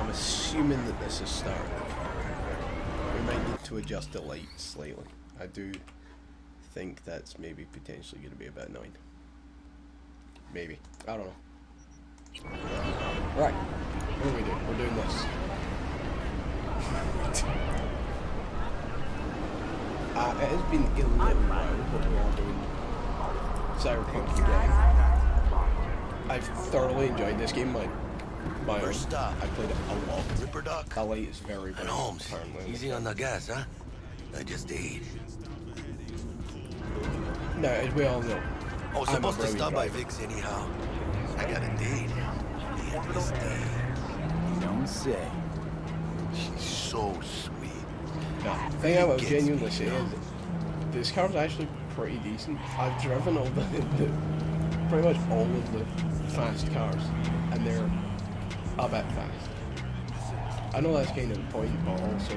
I'm assuming that this is start. We might need to adjust the light slightly. I do think that's maybe potentially going to be a bit annoying. Maybe. I don't know. Right. What are we doing? We're doing this. It has been a little while, but we are doing cyberpunk again. I've thoroughly enjoyed this game. My First stop. I played it a lot. Ripper Duck. The light is very And bright. Holmes, Apparently. easy on the gas, huh? I just ate. No, as we all know. I was I'm a supposed to brilliant stop by driver. Vic's anyhow. I got a date. The end of this day. You don't say. She's so sweet. No, the thing I will Gets genuinely me, say you know? is that this car's actually pretty decent. I've driven all the pretty much all of the fast cars, and they're a bit fast. I know that's kind of the point, but also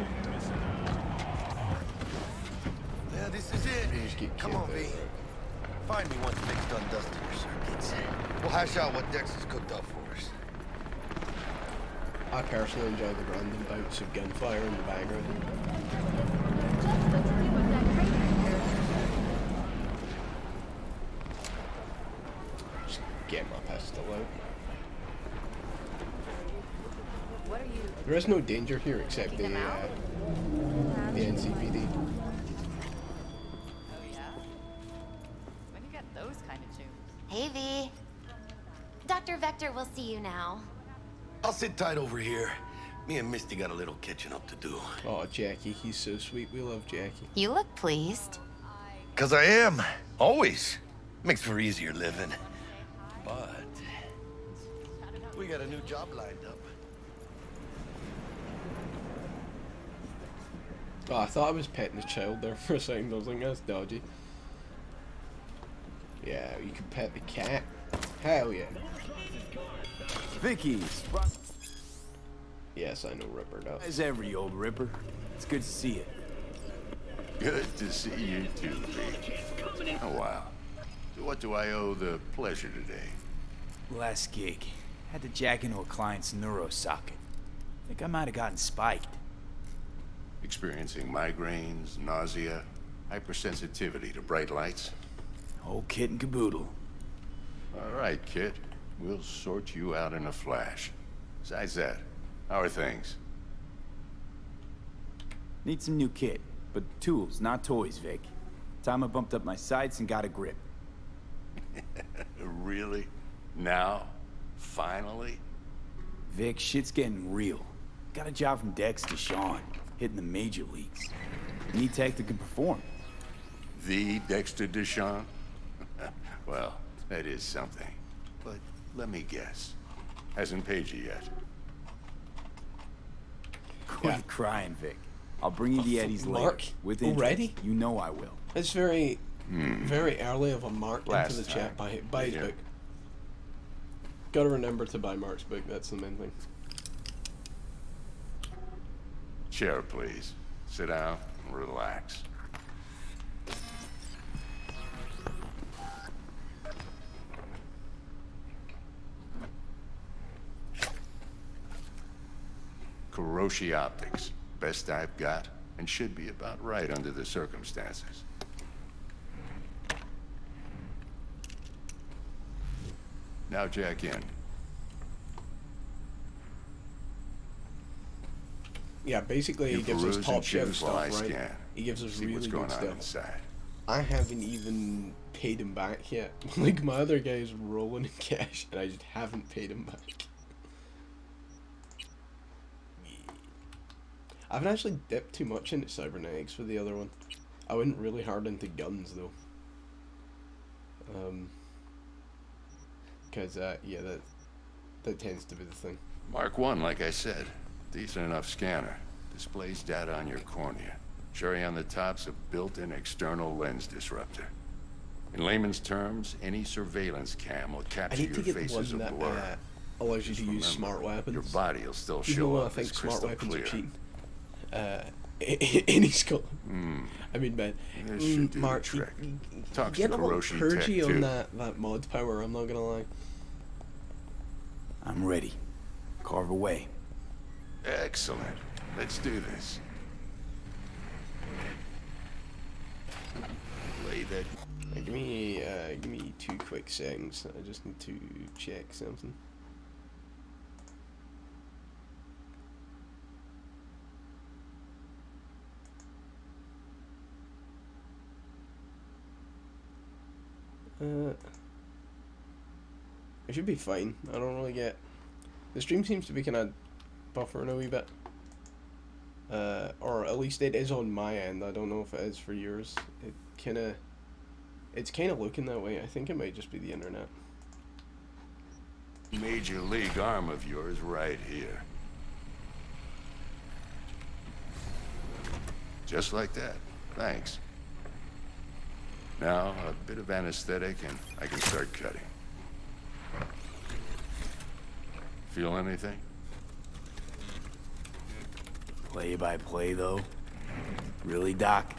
Yeah, this is you it. just get Come killed on, there. V. Find me once Vic's done dusting your circuits. We'll hash out what Dex has cooked up for us. I personally enjoy the random bouts of gunfire in the background. Just get my pistol out. What are you? There is no danger here except the Taking them out? NCPD. Oh yeah. When you got those kind of tunes? Hey, V. Dr. Vector will see you now. I'll sit tight over here. Me and Misty got a little catching up to do. Oh, Jackie, he's so sweet. We love Jackie. You look pleased. 'Cause I am. Always. Makes for easier living. But we got a new job lined up. Oh, I thought I was petting a child there for a second. I was like, that's dodgy. Yeah, you can pet the cat. Hell yeah. Vicky, Yes, I know Ripper Duck. as every old Ripper. It's good to see you. Good to see you too, Vic. Oh, wow. So what do I owe the pleasure today? Last gig. Had to jack into a client's neuro socket. Think I might have gotten spiked. Experiencing migraines, nausea, hypersensitivity to bright lights? Whole kit and caboodle. All right, kid. We'll sort you out in a flash. Besides that, how are things? Need some new kit, but tools, not toys, Vic. Time I bumped up my sights and got a grip. Really? Now? Finally? Vic, shit's getting real. Got a job from Dex to Sean, hitting the major leagues. Need tech that can perform. The Dexter Deshawn? Well, that is something. But let me guess. Hasn't paid you yet. Quit Yeah. crying, Vic. I'll bring you the Eddies later. Mark? With interest. Already? You know I will. It's very, very early of a Mark Last into the chat. time. Buy his Yeah. book. Gotta remember to buy Mark's book. That's the main thing. Chair, please. Sit down and relax. Kuroshi Optics. Best I've got, and should be about right under the circumstances. Now jack in. Yeah, basically he You gives us peruse top and shelf choose while I stuff, right? scan. He gives us See really what's good going on stuff. inside. I haven't even paid him back yet. Like, my other guy's rolling in cash, and I just haven't paid him back. I haven't actually dipped too much into cybernetics for the other one. I went really hard into guns, though. Because, yeah, that tends to be the thing. Mark 1, like I said. Decent enough scanner. Displays data on your cornea. Cherry on the top's a built-in external lens disruptor. In layman's terms, any surveillance cam will I capture need to your get face the as a one that blur. allows you Just to use remember, smart weapons. Your body will still Even show though I up think as smart crystal weapons clear. are cheating. Any skull. I mean, man. This should do the Mark, trick. you Talks get to a little Kuroshi purgy Tech, on too. that mod power, I'm not gonna lie. I'm ready. Carve away. Excellent. Let's do this. Lay that. Give me 2 quick seconds. I just need to check something. I should be fine. I don't really get... The stream seems to be kind of buffering a wee bit. Or at least it is on my end. I don't know if it is for yours. It's kind of looking that way. I think it might just be the internet. Major league arm of yours right here. Just like that. Thanks. Now, a bit of anesthetic and I can start cutting. Feel anything? Play by play, though? Really, Doc?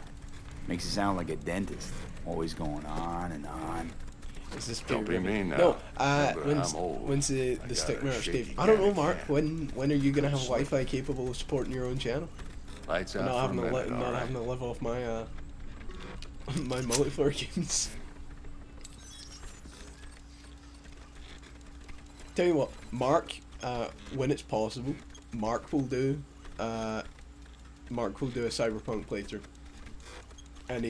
Makes it sound like a dentist. Always going on and on. Is this Don't be mean now. No, Remember, I'm old. when's the I got stick a mirror, shaky Steve? I don't know, kind of Mark. hand. When are you gonna have Wi-Fi capable of supporting your own channel? Lights And out not for a having to minute, not all having to right? live off my my multiplayer games. Tell you what, Mark, when it's possible, Mark will do a cyberpunk playthrough, and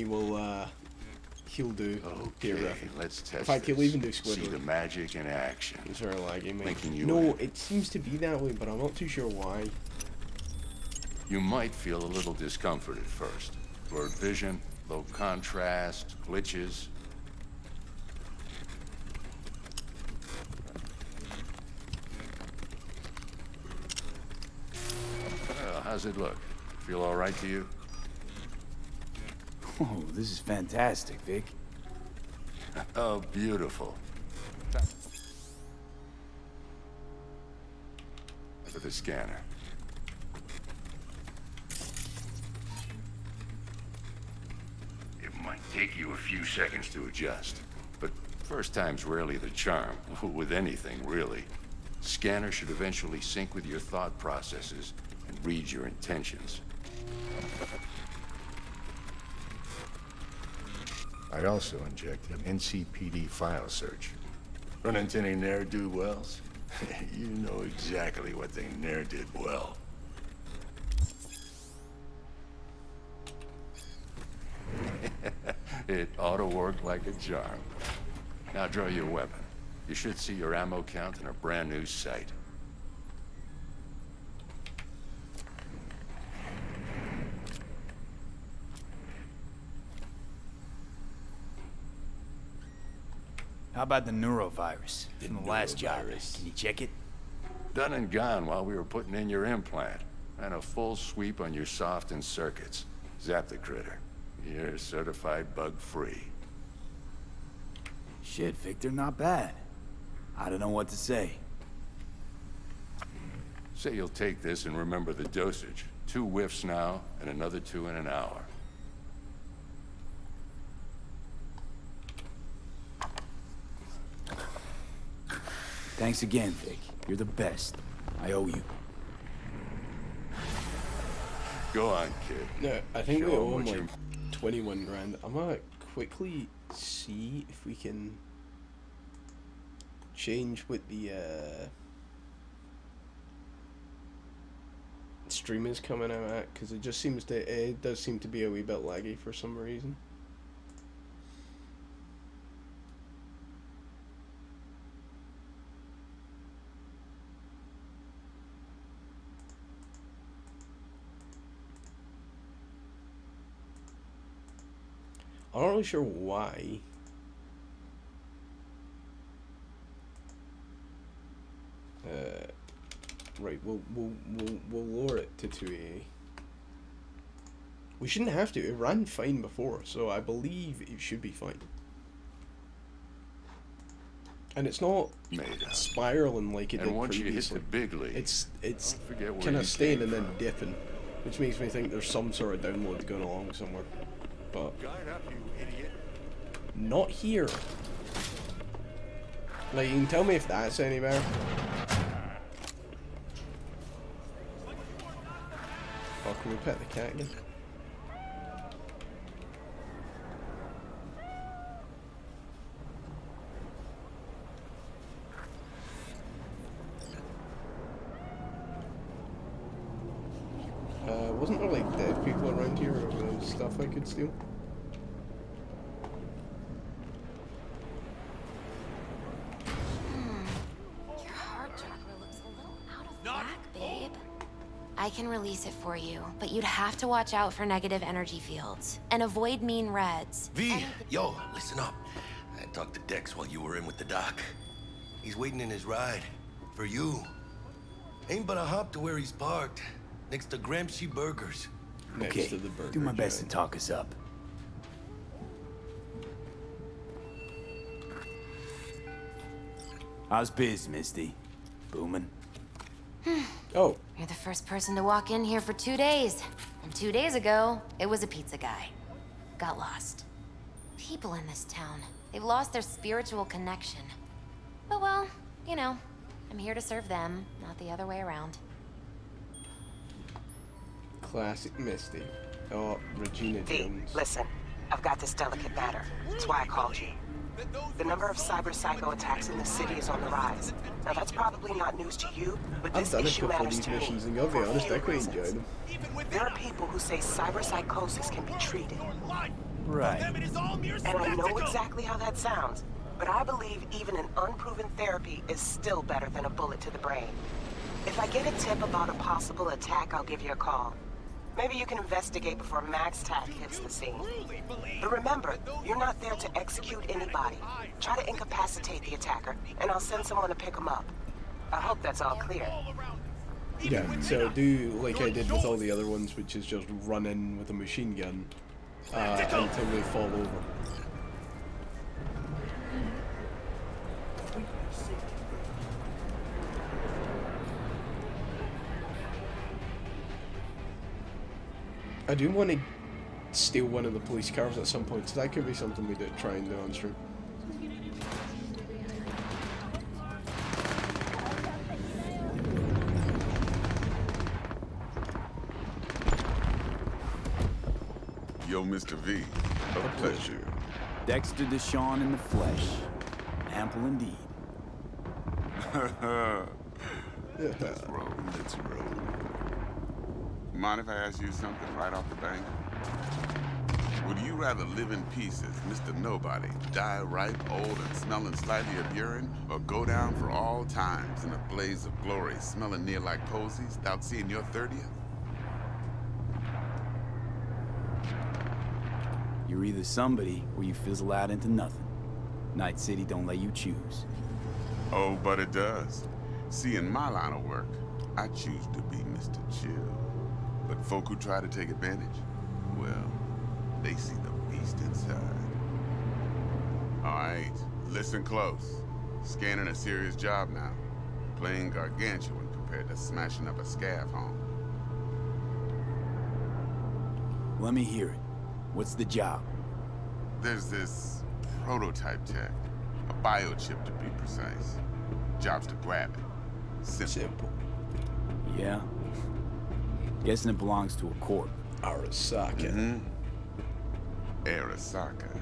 he'll do gear Okay, graphic. let's test In fact, he'll this. even do See the Squidward. magic in action. It's very laggy, mate. Thinking you No, would. it seems to be that way, but I'm not too sure why. You might feel a little discomfort at first. Blurred vision, low contrast, glitches. Well, how's it look? Feel all right to you? Oh, this is fantastic, Vic. Oh, beautiful. For the scanner. It might take you a few seconds to adjust, but first time's rarely the charm, with anything, really. Scanner should eventually sync with your thought processes and read your intentions. I also injected NCPD file search. Run into any ne'er-do-wells? You know exactly what they ne'er did well. It ought to work like a charm. Now draw your weapon. You should see your ammo count in a brand new sight. How about the neurovirus from the last job? neurovirus. Can you check it? Done and gone while we were putting in your implant. And a full sweep on your soft and circuits. Zap the critter. You're certified bug-free. Shit, Victor, not bad. I don't know what to say. Say you'll take this and remember the dosage. 2 whiffs now, and another 2 in an hour. Thanks again, Vic. You're the best. I owe you. Go on, kid. No, I think we Show 'em owe him what like 21 grand. I'm gonna quickly see if we can change what the stream is coming out at, because it does seem to be a wee bit laggy for some reason. I'm not really sure why. Right, we'll lower it to 2A. We shouldn't have to. It ran fine before, so I believe it should be fine. And it's not Made up. spiraling like it And did once you hit previously. the big league, It's don't forget where kind you of staying came and then from. dipping, which makes me think there's some sort of download going along somewhere. But Guard up, you idiot. not here. Like, you can tell me if that's any better. Oh, can we pet the cat again? Wasn't there like dead people around here or stuff I could steal? Your heart chakra looks a little out of whack, babe. I can release it for you, but you'd have to watch out for negative energy fields and avoid mean reds. V, yo, listen up. I talked to Dex while you were in with the doc. He's waiting in his ride. For you. Ain't but a hop to where he's parked. Next to Gramsci Burgers. Next Okay, to the burger do my best to giant. talk us up. How's biz, Misty? Booming? Oh, You're the first person to walk in here for 2 days. And 2 days ago, it was a pizza guy. Got lost. People in this town, they've lost their spiritual connection. But well, you know, I'm here to serve them, not the other way around. classic Misty. Oh, Regina V, Jones. listen. I've got this delicate matter. That's why I called you. The number of cyber-psycho attacks in the city is on the rise. Now, that's probably not news to you, but I've this done a issue couple of matters these to me. missions and I'll be for a honest, few I quite reasons. enjoy them. There are people who say cyber-psychosis can be treated. Right. And I know exactly how that sounds, but I believe even an unproven therapy is still better than a bullet to the brain. If I get a tip about a possible attack, I'll give you a call. Maybe you can investigate before Max Tack hits the scene. But remember, you're not there to execute anybody. Try to incapacitate the attacker, and I'll send someone to pick him up. I hope that's all clear. Yeah, so do like I did with all the other ones, which is just run in with a machine gun until they fall over. I do want to steal one of the police cars at some point, so that could be something we did try and do on stream. Yo, Mr. V, a pleasure. Dexter Deshawn in the flesh. Ample indeed. Let's roll, let's roll. Mind if I ask you something right off the bank? Would you rather live in pieces, Mr. Nobody, die ripe, old, and smelling slightly of urine, or go down for all times in a blaze of glory, smelling near like posies, without seeing your 30th? You're either somebody or you fizzle out into nothing. Night City don't let you choose. Oh, but it does. See, in my line of work, I choose to be Mr. Chill. But folk who try to take advantage, well, they see the beast inside. All right, listen close. Scanning a serious job now. Playing gargantuan compared to smashing up a scav home. Let me hear it. What's the job? There's this prototype tech. A biochip to be precise. Job's to grab it. Simple. Yeah? Guessing it belongs to a corp. Arasaka. Arasaka.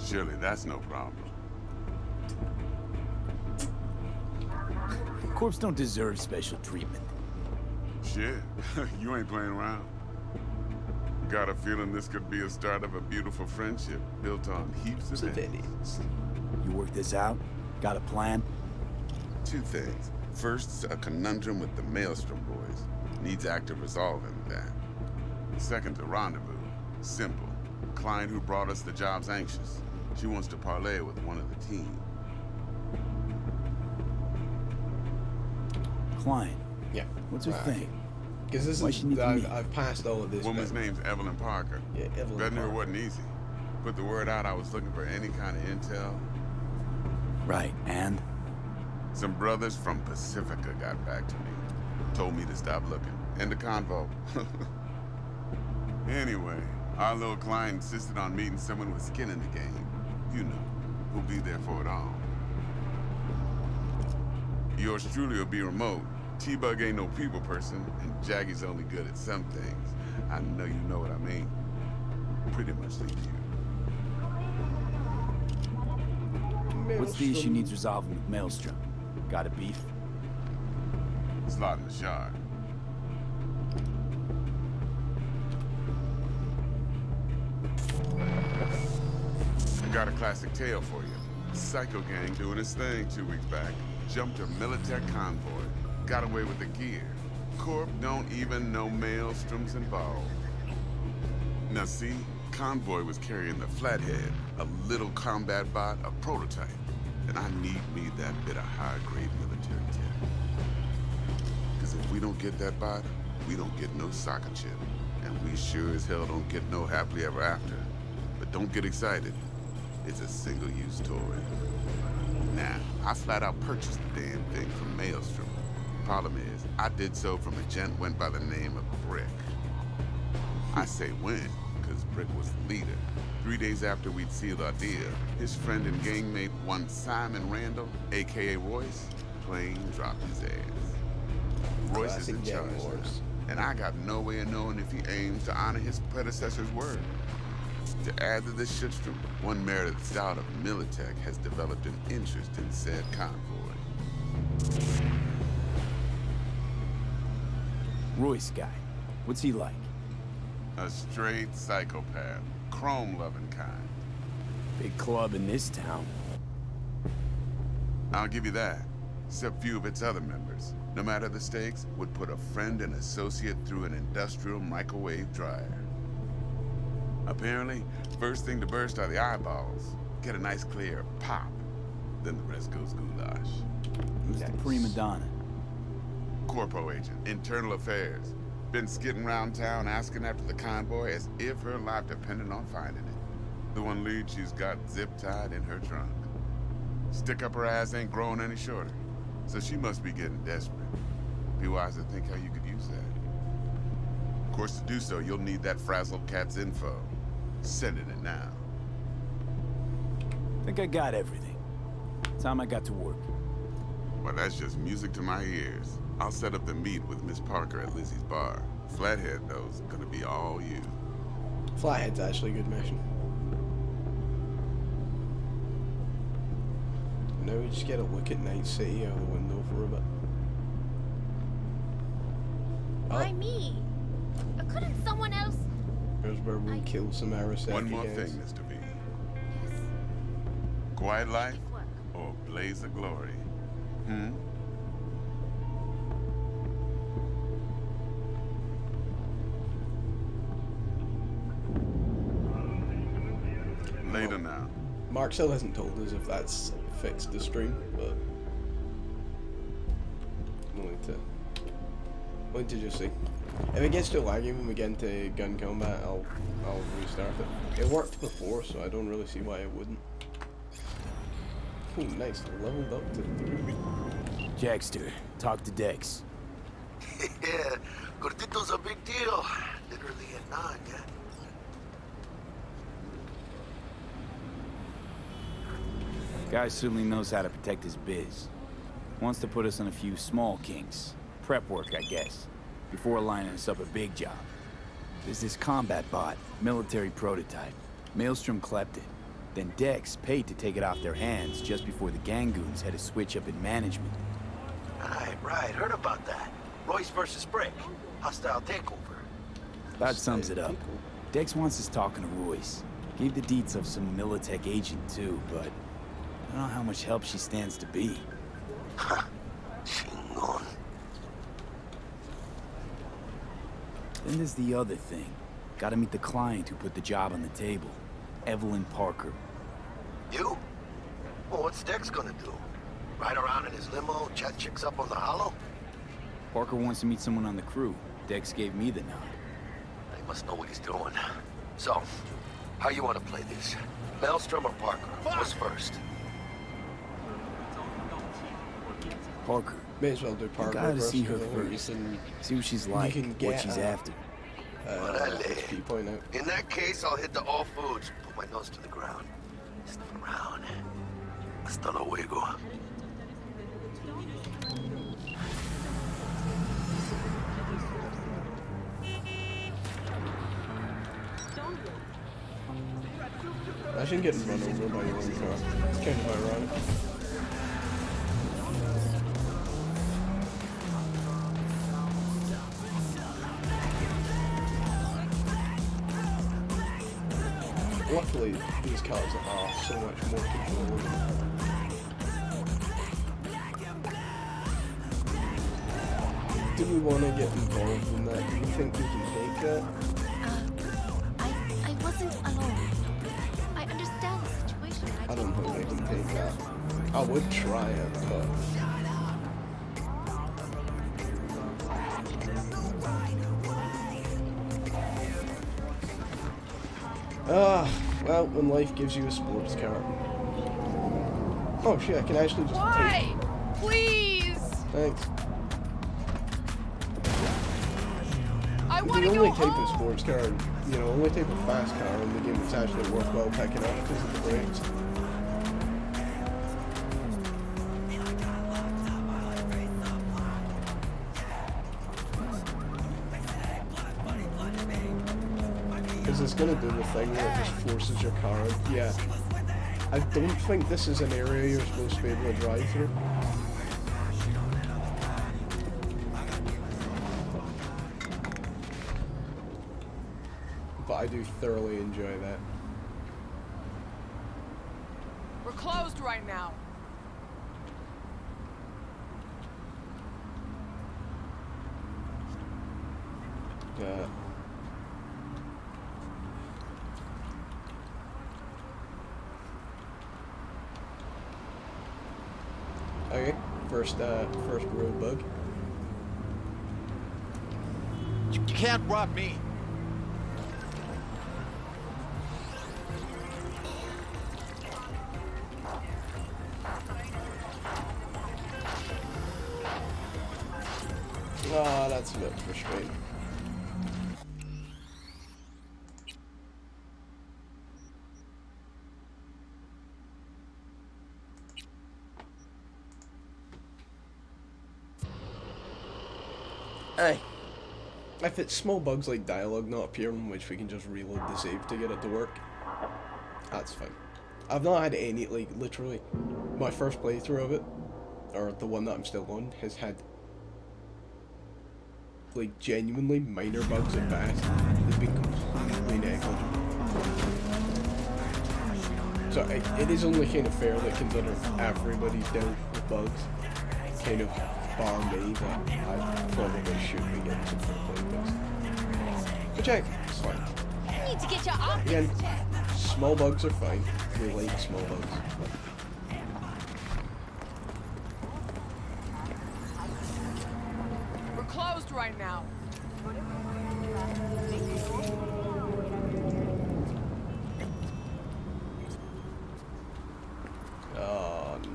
Surely that's no problem. Corps don't deserve special treatment. Shit, you ain't playing around. Got a feeling this could be a start of a beautiful friendship built on heaps of Civilians. You work this out? Got a plan? Two things. First, a conundrum with the Maelstrom boys. Needs active resolving that. Second, a rendezvous. Simple. Client who brought us the job's anxious. She wants to parlay with one of the team. Client. Yeah. What's her thing? Because this Why is she need to meet? I've passed all of this. Woman's bit. name's Evelyn Parker. Yeah, Evelyn Vetting her Parker. wasn't easy. Put the word out I was looking for any kind of intel. Right, and? Some brothers from Pacifica got back to me. Told me to stop looking. End the convo. Anyway, our little client insisted on meeting someone with skin in the game. You know, who'll be there for it all. Yours truly will be remote, T-Bug ain't no people person, and Jaggy's only good at some things. I know you know what I mean. Pretty much leave you. What's the issue needs resolving with Maelstrom? Got a beef? Slot in the shard. I got a classic tale for you. Psycho gang doing his thing 2 weeks back. Jumped a Militech convoy. Got away with the gear. Corp don't even know Maelstrom's involved. Now see, convoy was carrying the Flathead, a little combat bot, a prototype. And I need me that bit of high-grade military tech. Because if we don't get that bot, we don't get no soccer chip. And we sure as hell don't get no happily ever after. But don't get excited. It's a single-use toy. Now, I flat out purchased the damn thing from Maelstrom. Problem is, I did so from a gent went by the name of Brick. I say when, because Brick was the leader. 3 days after we'd sealed our deal, his friend and gangmate, one Simon Randall, a.k.a. Royce, plain dropped his ass. Royce is in charge now, and I got no way of knowing if he aims to honor his predecessor's word. To add to this shitstorm, one Meredith out of Militech has developed an interest in said convoy. Royce guy. What's he like? A straight psychopath. Chrome-loving kind. Big club in this town. I'll give you that. Except few of its other members, no matter the stakes, would put a friend and associate through an industrial microwave dryer. Apparently, first thing to burst are the eyeballs. Get a nice clear pop. Then the rest goes goulash. Who's the prima donna? Corpo agent, internal affairs. Been skidding around town asking after the convoy as if her life depended on finding it. The one lead she's got zip-tied in her trunk. Stick up her ass ain't growing any shorter, so she must be getting desperate. Be wise to think how you could use that. Of course, to do so, you'll need that frazzled cat's info. Sending it now. Think I got everything. Time I got to work. Well, that's just music to my ears. I'll set up the meet with Miss Parker at Lizzie's bar. Flathead, though, is gonna be all you. Flathead's actually a good mission. Now we just get a look at Night City out the window for a bit. Why me? Couldn't someone else? Here's where we kill some Arasaki One more guys. thing, Mr. V. Yes. Quiet life or blaze of glory? Later now. Mark still hasn't told us if that's fixed the stream, but we'll to just see. If it gets too laggy when we get into gun combat, I'll restart it. It worked before, so I don't really see why it wouldn't. Ooh, nice, leveled up to 3. Jackster, talk to Dex. Yeah, Gordito's a big deal. Literally a nod, yeah. Guy certainly knows how to protect his biz. Wants to put us on a few small kinks. Prep work, I guess. Before lining us up a big job. There's this combat bot, military prototype. Maelstrom clept it. Then Dex paid to take it off their hands just before the Gangoons had a switch up in management. Right, heard about that. Royce versus Brick. Hostile takeover. That sums it up. Dex wants us talking to Royce. Gave the deets of some Militech agent too, but I don't know how much help she stands to be. Ha! Chingon. Then there's the other thing. Gotta meet the client who put the job on the table. Evelyn Parker. You? Well, what's Dex gonna do? Ride around in his limo, chat chicks up on the hollow? Parker wants to meet someone on the crew. Dex gave me the nod. He must know what he's doing. So, how you want to play this? Maelstrom or Parker? What's first? Parker. May as well do Parker Gotta first. see her 'cause I think first. you can, See what she's like, can what get she's her. after. XP point out. In that case, I'll hit the all foods. Put my nose to the ground. Sniff around. Hasta luego. Imagine getting run over by your own car. It's kind of ironic. Luckily, these cars are so much more controllable. Do we want to get involved in that? Do you think we can take that? I wasn't alone. I understand the situation. I don't think we can take that. I would try it, but... well, when life gives you a sports car. Oh shit, I can actually just Why? Please! Thanks. I The want to go only type of home! sports car, you know, only type of fast car in the game that's actually worthwhile picking up because of the brakes. Because it's going to do the thing where it just forces your car out. Yeah. I don't think this is an area you're supposed to be able to drive through. But I do thoroughly enjoy that. We're closed right now. Okay, first road bug. You can't rob me. Ah, that's a bit frustrating. Aye. If it's small bugs like dialogue not appearing, which we can just reload the save to get it to work, that's fine. I've not had any, like, literally, my first playthrough of it, or the one that I'm still on, has had, like, genuinely minor bugs at best. They've been completely negligible. So it is only kind of fair that considering everybody's dealt with bugs, kind of bar me, that I probably should be getting some fair play bugs. But check, it's fine. You need to get your optics Again, checked. small bugs are fine. We like small bugs. We're closed right now. Oh no.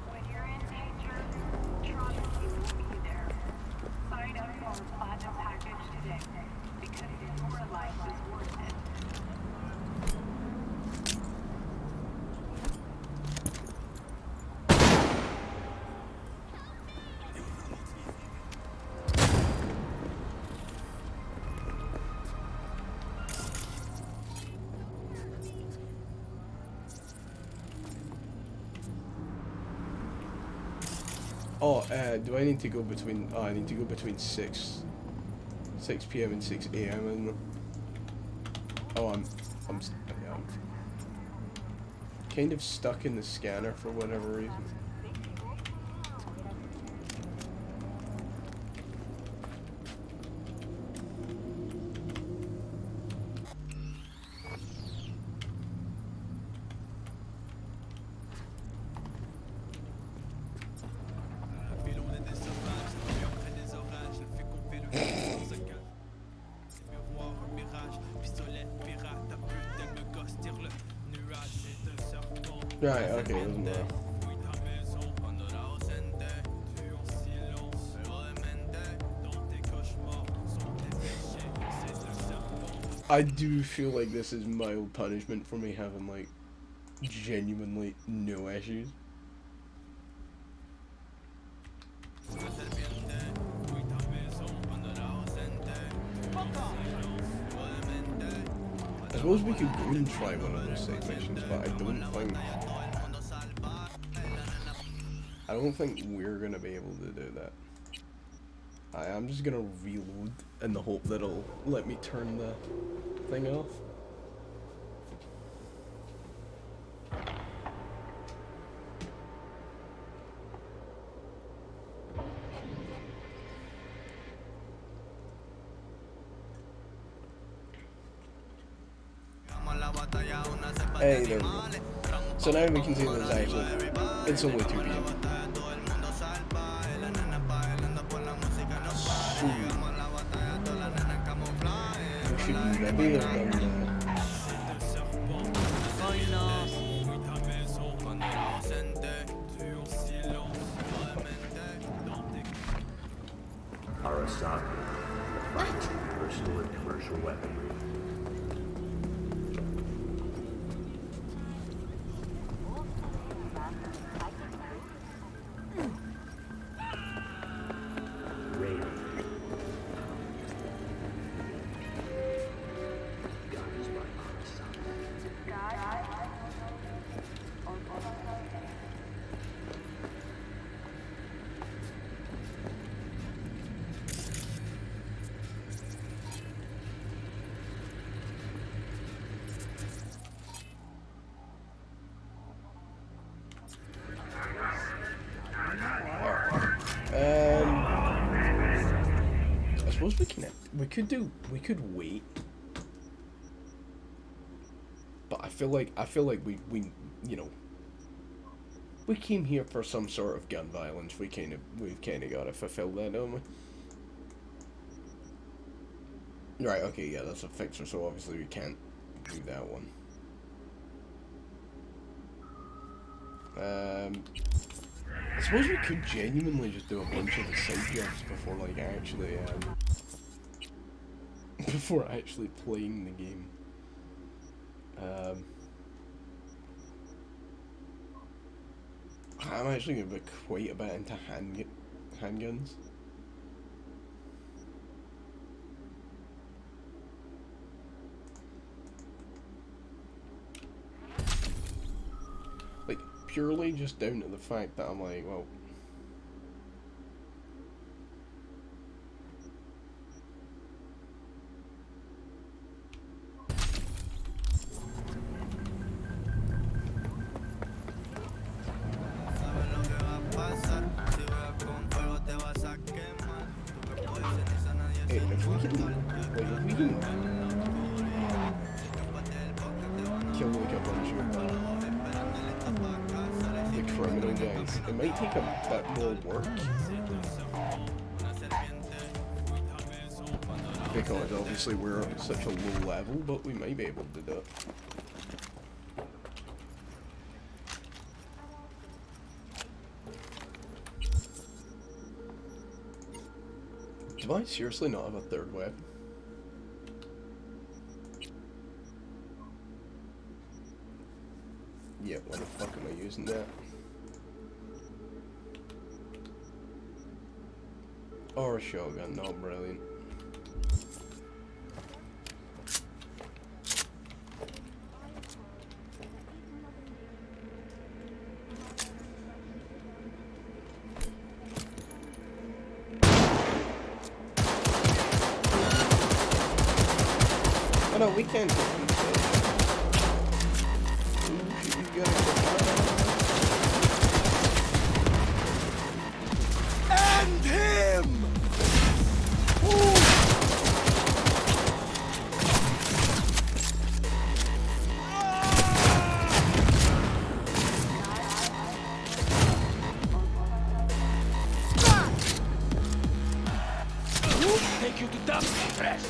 When you're in danger, trust you will be there. Sign up for our platinum package today, because your life is worth it. Oh, do I need to go between? Oh, I need to go between 6 p.m. and 6 a.m. isn't it? Oh, I'm yeah, I'm kind of stuck in the scanner for whatever reason. Right, okay, it doesn't matter. I do feel like this is mild punishment for me having, like, genuinely no issues. suppose we could go and try one of those side missions, but I don't think we're gonna be able to do that. I'm just gonna reload in the hope that it'll let me turn the thing off. Hey, there we go. So now we can see that it's only 2 p.m. We should maybe have done that. Arasaka, the finest personal and commercial weaponry. I suppose we could wait, but I feel like we you know, we came here for some sort of gun violence. We've kind of got to fulfill that, don't we? Right. Okay. Yeah, that's a fixer. So obviously we can't do that one. I suppose we could genuinely just do a bunch of the side jobs before, like, actually, before actually playing the game. I'm actually going to be quite a bit into handguns. Like, purely just down to the fact that I'm like, well, if we can kill like a bunch of the criminal guys, it might take a bit more work, because obviously we're at such a low level, but we might be able to do it. Do I seriously not have a third weapon? Yeah, why the fuck am I using that? Or a shotgun, not brilliant. Oh no, we can't do it. End him! Take you to dump, fresh.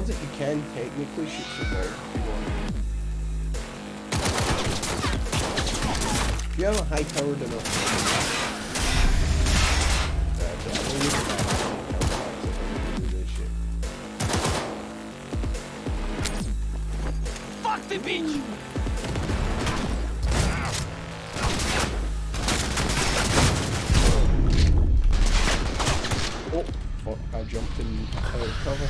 love that you can technically shoot some birds if you want. If you have a high-powered enough... Fuck the beach! Oh, fuck, I jumped in out of cover.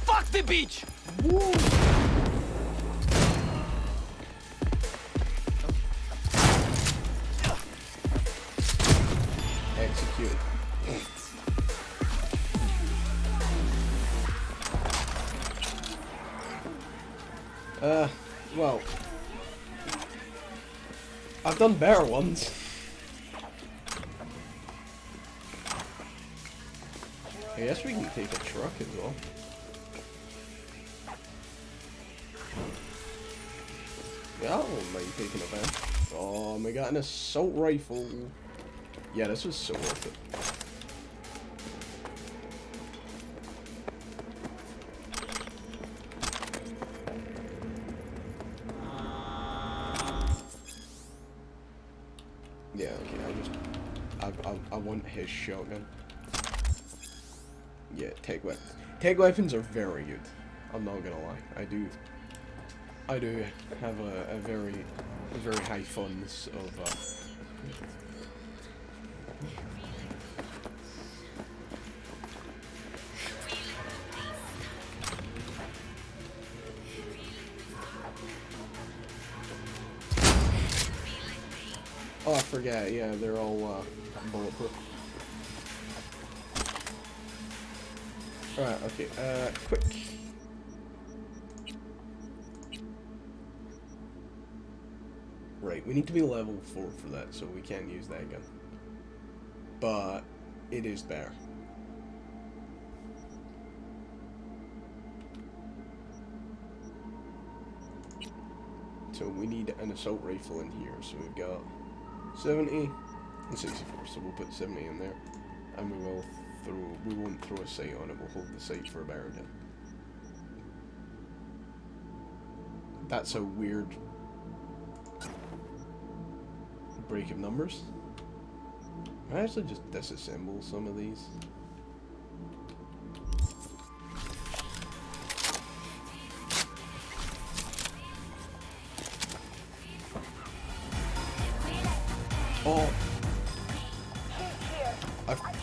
Fuck the beach! Woo! Execute. Well, I've done better ones. I guess we can take a truck as well. Yeah, I don't mind taking a van. Oh, we got an assault rifle. Yeah, this was so worth it. Yeah, okay, I want his shotgun. Yeah, take weapons. Take weapons are very good. I'm not gonna lie. I do have a very high funds of Oh, I forgot. Yeah, they're all bulletproof. Alright, okay. Quick. Right, we need to be level 4 for that, so we can't use that gun. But it is there. So we need an assault rifle in here, so we've got 70 and 64, so we'll put 70 in there, and we won't throw a sight on it, we'll hold the sight for a better gun. That's a weird break of numbers. I actually just disassemble some of these. Oh,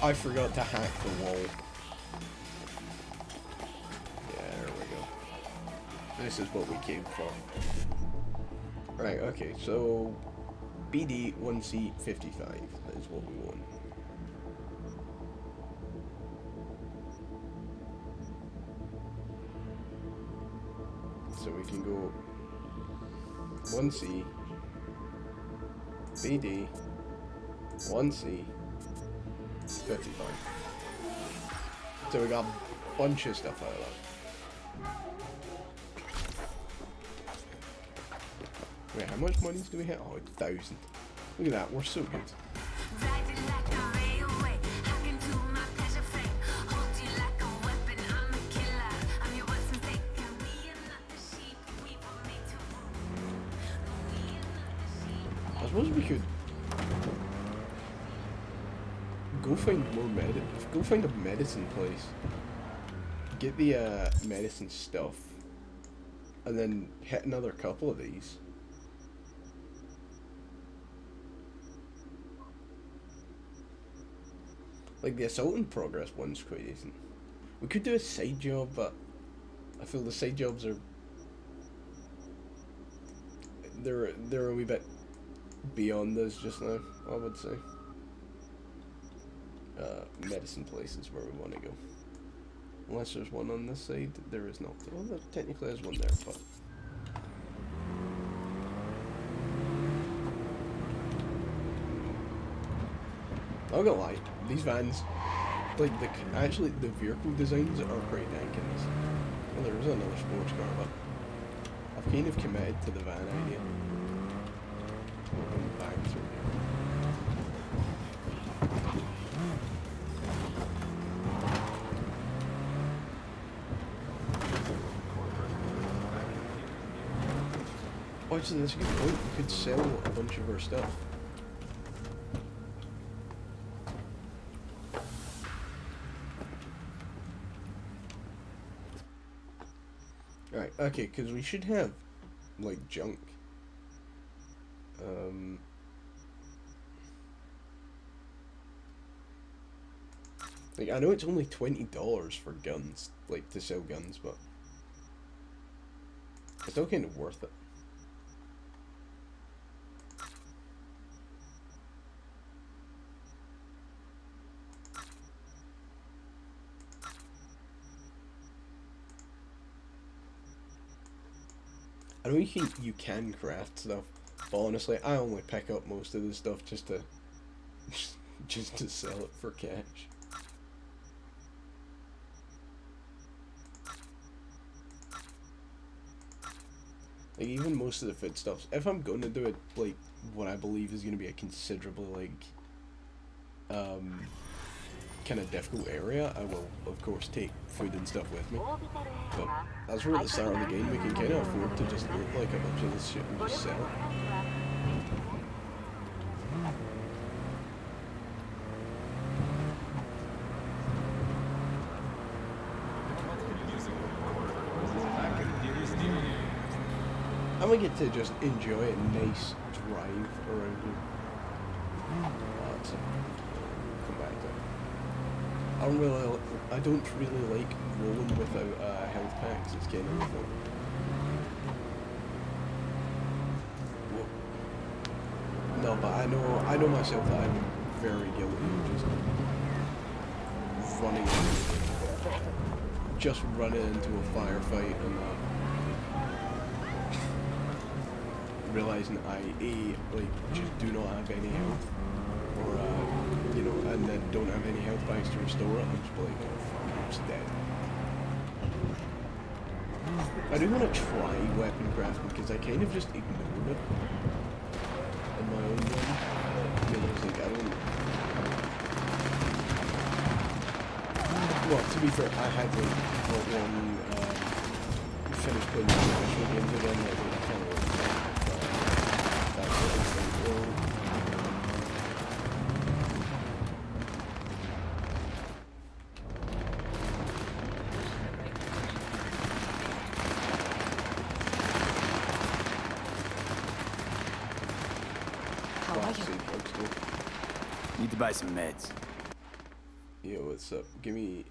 I forgot to hack the wall. Yeah, there we go. This is what we came for. Right, okay, so BD 1C55 is what we want. So we can go 1C, BD, 1C, 55. So we got a bunch of stuff out of that. Wait, how much monies do we hit? Oh, 1,000. Look at that, we're so good. I suppose we could go find more go find a medicine place. Get the medicine stuff. And then hit another couple of these. Like the assault in progress one's quite decent. We could do a side job, but I feel the side jobs are they're a wee bit beyond us just now, I would say. Medicine places where we want to go. Unless there's one on this side, there is not. Well, there technically is one there, but I'm not gonna lie, these vans, like actually the vehicle designs are pretty dank in this. Well, there is another sports car, but I've kind of committed to the van idea. We'll go back through here. actually, that's a good point. We could sell a bunch of our stuff. Right, okay, because we should have, like, junk. Like, I know it's only $20 for guns, like, to sell guns, but it's still kind of worth it. I know you can craft stuff, but honestly, I only pick up most of the stuff just to just to sell it for cash. Like, even most of the foodstuffs, if I'm going to do it, like, what I believe is going to be a considerably, like, kind of difficult area, I will, of course, take food and stuff with me. But as we're at the start of the game, we can kind of afford to just loot, like, a bunch of this shit and just sell it. And we get to just enjoy a nice drive around here. That's it. Come back to it. I don't really like rolling without health packs. It's kind of fun. No, but I know myself that I'm very guilty of just running into a firefight and realizing I just do not have any health, or you know, and then don't have any health packs to restore it. I'm just like, oh fuck, I'm just dead. I do want to try weapon crafting because I kind of just ignored it in my own run. You know, it's like I don't. Well, to be fair, I had like one finished playing the actual games again. Like, I kind of. Need to buy some meds. Yo, what's up? Give me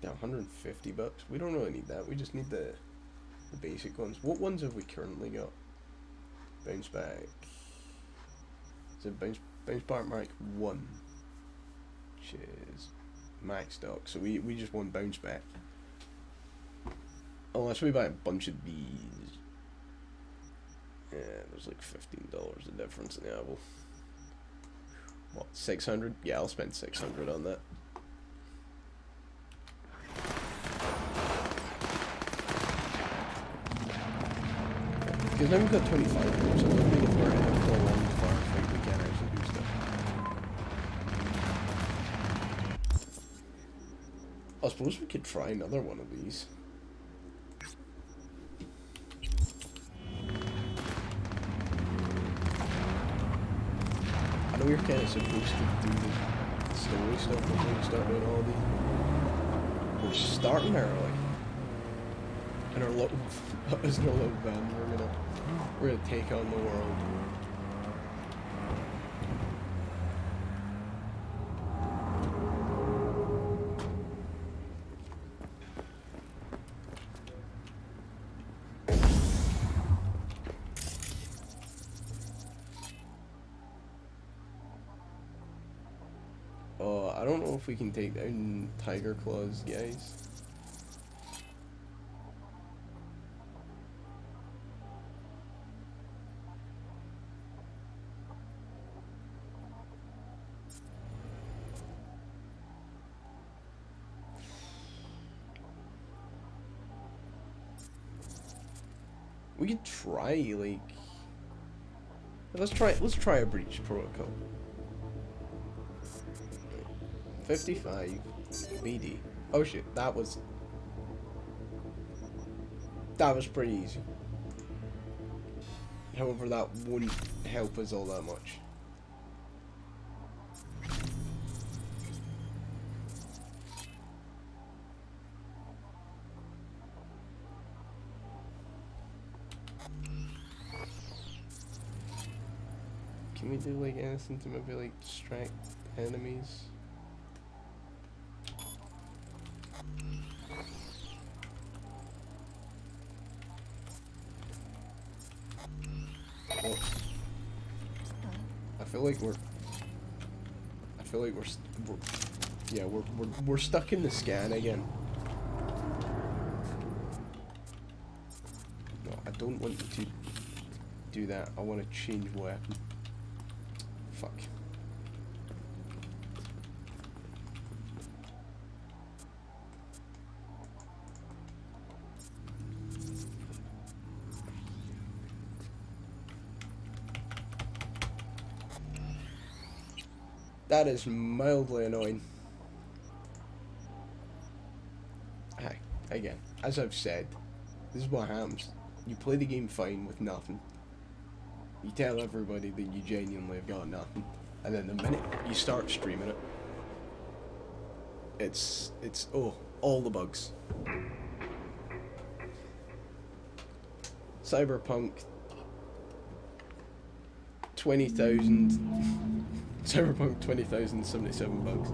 150 bucks. We don't really need that. We just need the basic ones. What ones have we currently got? Bounce back. Is it bounce back Mark 1? Which is max stock. So we just want bounce back. Unless we buy a bunch of these. Yeah, there's like $15 of difference. Yeah, well, what, 600? Yeah, I'll spend 600 on that. Because now we've got 25 groups, so maybe if we're in a prolonged firefight, we can actually do stuff. I suppose we could try another one of these. I know we're kind of supposed to do the story stuff before we start doing all these. We're starting early. In our little, as our little van, we're gonna take on the world. Oh, I don't know if we can take down Tiger Claws, guys. We could try, like, let's try a breach protocol. 55 BD. Oh shit, that was pretty easy. However, that won't help us all that much. Can we do like anything to maybe like distract enemies? Oh. I feel like we're yeah, we're stuck in the scan again. No, I don't want to do that. I want to change weapon. Fuck. That is mildly annoying. Hi, again, as I've said, this is what happens. You play the game fine with nothing. You tell everybody that you genuinely have got nothing, and then the minute you start streaming it, it's oh, all the bugs. Cyberpunk 20,000 Cyberpunk 20,077 bugs.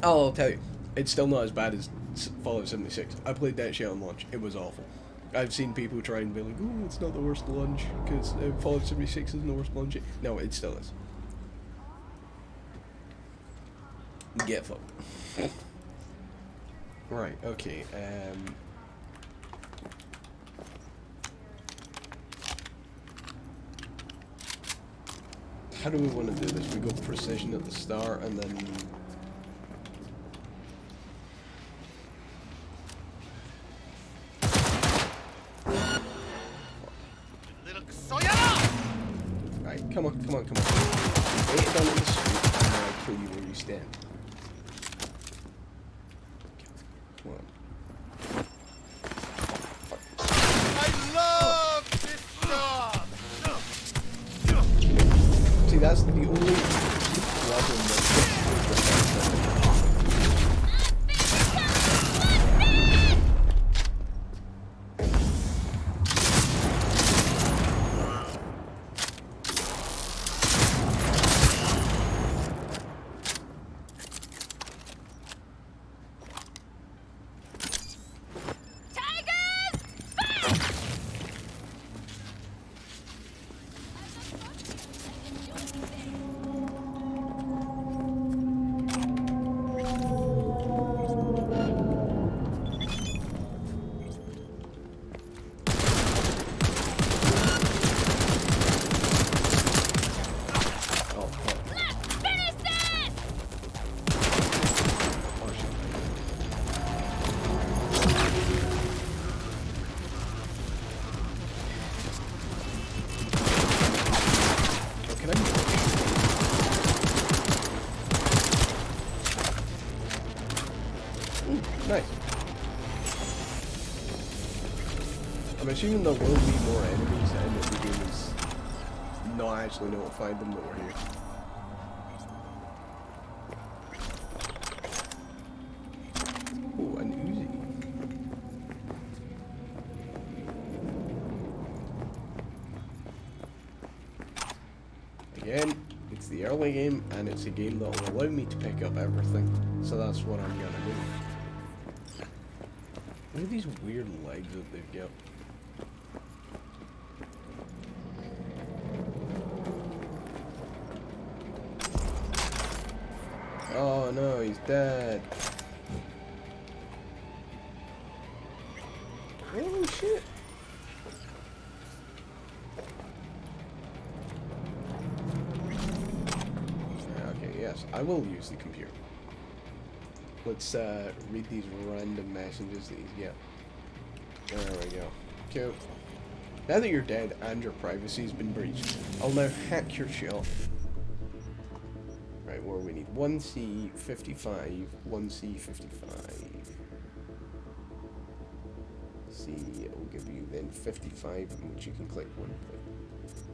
Oh, I'll tell you, it's still not as bad as Fallout 76. I played that shit on launch. It was awful. I've seen people try and be like, oh, it's not the worst launch, because Fallout 76 isn't the worst launch. No, it still is. Get fucked. Right, okay, how do we want to do this? We go precision at the start and then... Right, come on. Wait down in the street and then I'll kill you where you stand. Come on. I love this job! See, that's the only problem with this. Nice. I'm assuming there will be more enemies and that the game is not actually notified them that we're here. Oh, an Uzi. Again, it's the early game and it's a game that will allow me to pick up everything, so that's what I'm gonna do. Look at these weird legs that they've got. Oh no, he's dead. Holy shit. Okay, yes, I will use the computer. Let's read these random messages that he's got. There we go. Cool. Now that you're dead and your privacy's been breached, I'll now hack your shell. Right, where we need 1C55, 1C55. see, it will give you then 55, which you can click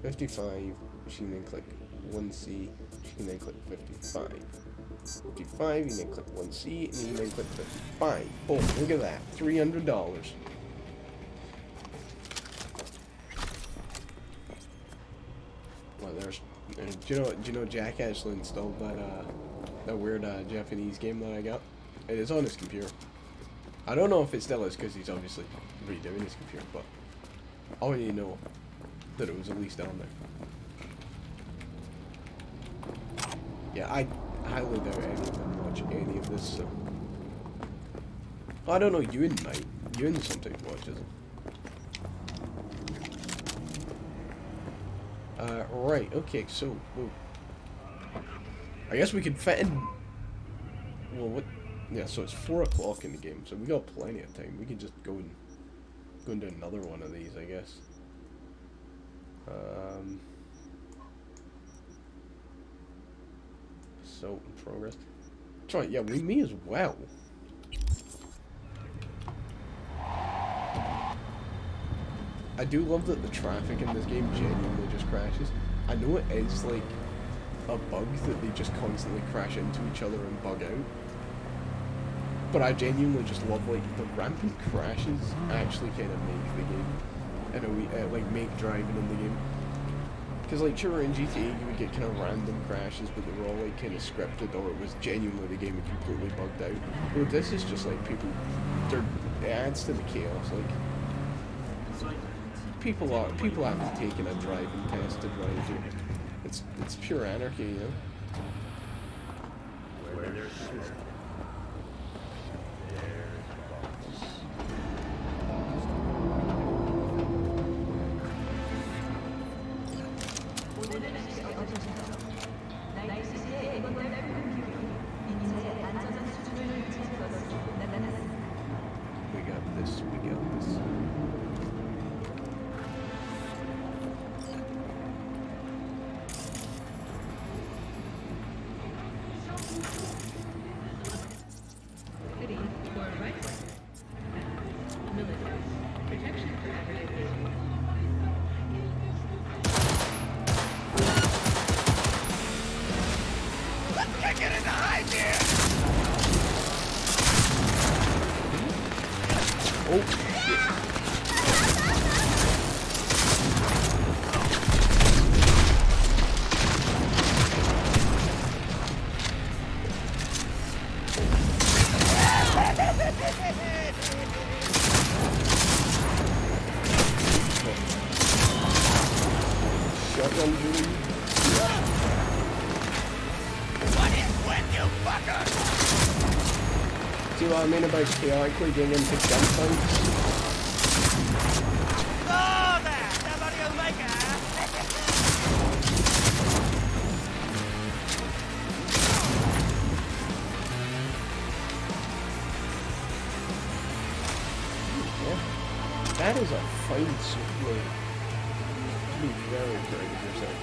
55, which you can then click 1C, which you can then click 55. 55, you then click 1C, and you then click 55. Boom, look at that, $300. Well, do you know Jack actually installed that weird Japanese game that I got? It is on his computer. I don't know if it still is because he's obviously redoing his computer, but I want you to know that it was at least on there. Yeah, I highly doubt any of them watch any of this, so. I don't know, Ewan might. Ewan sometimes watches them. Right, okay, so, whoa. I guess we could fit in, well, what, yeah, so it's 4 o'clock in the game, so we got plenty of time. We can just go and do another one of these, I guess. So, in progress. That's right, yeah, we me as well. I do love that the traffic in this game genuinely just crashes. I know it is like a bug that they just constantly crash into each other and bug out. But I genuinely just love like the rampant crashes actually kind of make the game, in a way, like make driving in the game. Because like sure in GTA you would get kind of random crashes, but they were all like kind of scripted, or it was genuinely the game completely bugged out. But this is just like people, it adds to the chaos. Like people haven't taken a driving test to drive here. It's pure anarchy, you know. Where there's smoke, We got this. Shotgun duty. What is with you, fucker? See what I mean about chaotically getting into gunfights? Oh, there! Somebody will make it! That is a fine swing. Be very proud of yourself.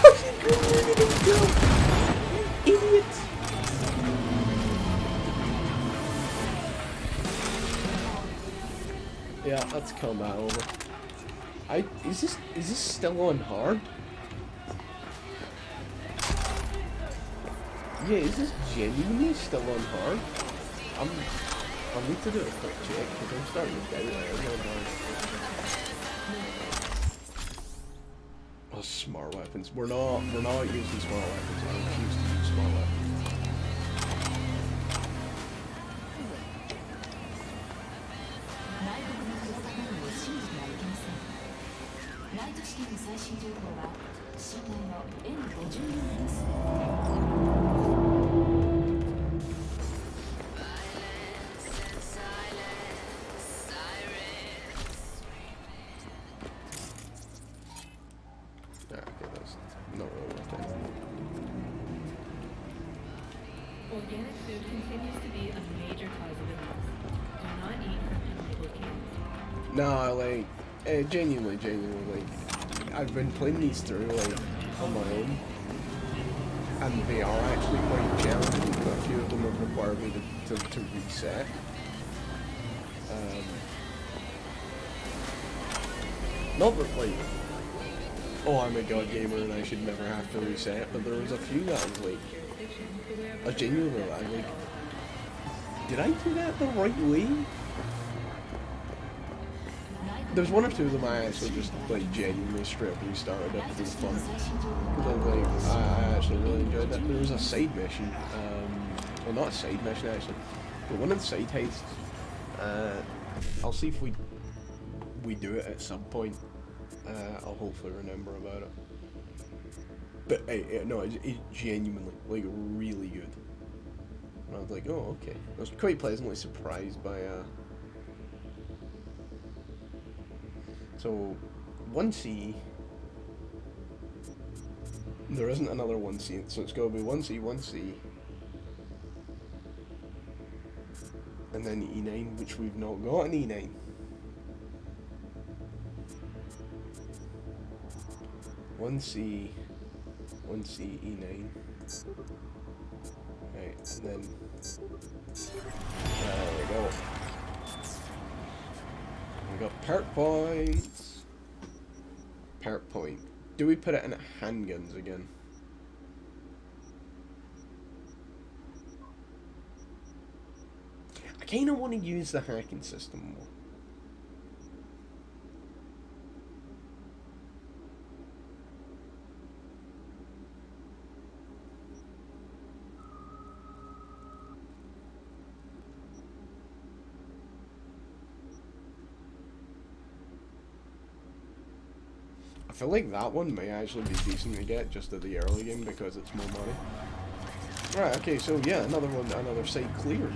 Fucking go, where did it go? You idiot! Yeah, that's combat over. Is this still on hard? Yeah, is this genuinely still on hard? I need to do a quick check because I'm starting to doubt it. Oh, smart weapons. We're not using smart weapons. I refuse to use smart weapons. Organic food continues to be a major cause of illness. Do not eat from unlabeled cans. No, like, genuinely, like, I've been playing these through, like, on my own, and they are actually quite challenging, but a few of them have required me to reset. Not that, like, oh, I'm a god gamer and I should never have to reset, but there was a few that I was like, I was genuinely like, did I do that the right way? There's one or two of them I actually just, like, genuinely straight up restarted it for fun. Because I was like, I actually really enjoyed that. There was a side mission, well, not a side mission actually, but one of the side heists. I'll see if we do it at some point. I'll hopefully remember about it. But no, it's genuinely, like, really good. And I was like, oh, okay. I was quite pleasantly surprised by, so, 1C, there isn't another 1C, so it's going to be 1C, 1C, and then E9, which we've not got an E9. One C, E9. Right, and then there we go. We got perk points. Perk point. Do we put it in handguns again? I kind of want to use the hacking system more. I feel like that one may actually be decent to get just at the early game because it's more money. Right, okay, so yeah, another site cleared.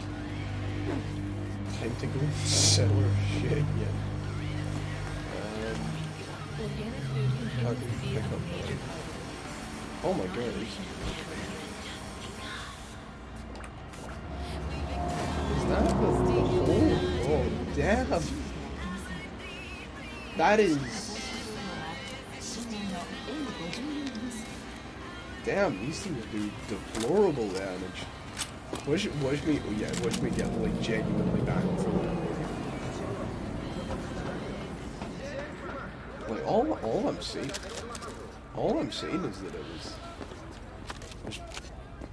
Time to go sell our shit, yeah. How do we pick up the... Oh my god. Is that the hole? Oh, damn. That is... Damn, these things do deplorable damage. Watch me get, like, genuinely back for it. Like, all I'm saying is that it was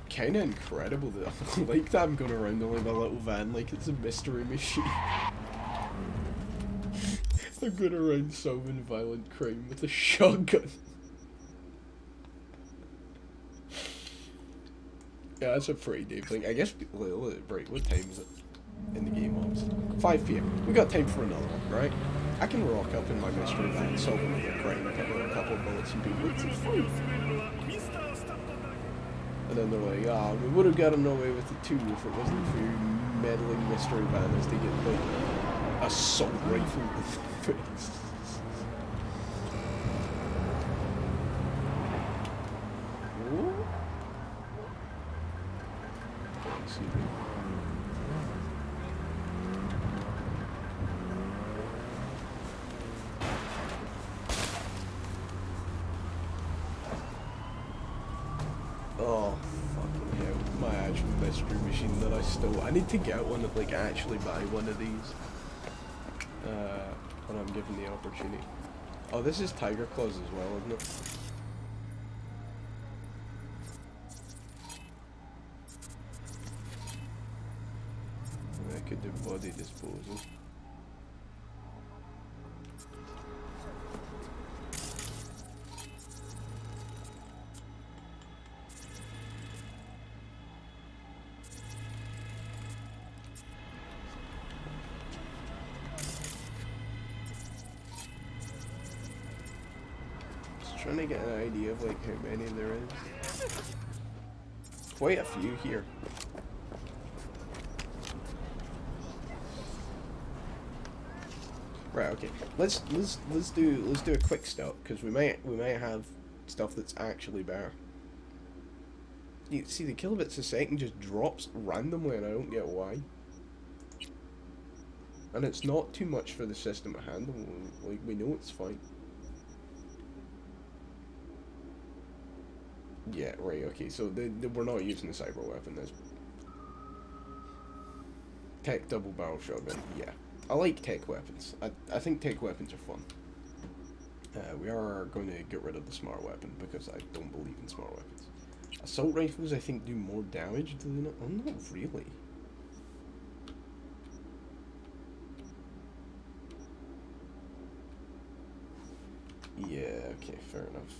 kinda incredible that I like that I'm going around in, like, a little van like it's a mystery machine. I'm going around solving violent crime with a shotgun. Yeah, that's a pretty deep thing. I guess, right, what time is it in the game, obviously? 5 PM. We got time for another one, right? I can rock up in my mystery van, solve another crime, cover a couple of bullets and people. It's fun. And then they're like, ah, we would have gotten away with it too if it wasn't for your meddling mystery banners to get, like, assault rifle in the face. Oh, fucking hell. My actual mystery machine that I stole. I need to get one and, like, actually buy one of these. When I'm given the opportunity. Oh, this is Tiger Claws as well, isn't it? I could do body disposal. Trying to get an idea of, like, how many there is. Quite a few here. Right, okay. Let's do a quick stop because we might have stuff that's actually better. You see, the kilobits a second just drops randomly, and I don't get why. And it's not too much for the system to handle. Like, we know it's fine. Yeah, right, okay, so we're not using the cyber weapon. This tech double barrel shotgun, yeah. I like tech weapons. I think tech weapons are fun. We are going to get rid of the smart weapon because I don't believe in smart weapons. Assault rifles, I think, do more damage, do they not? Oh, not really. Yeah, okay, fair enough.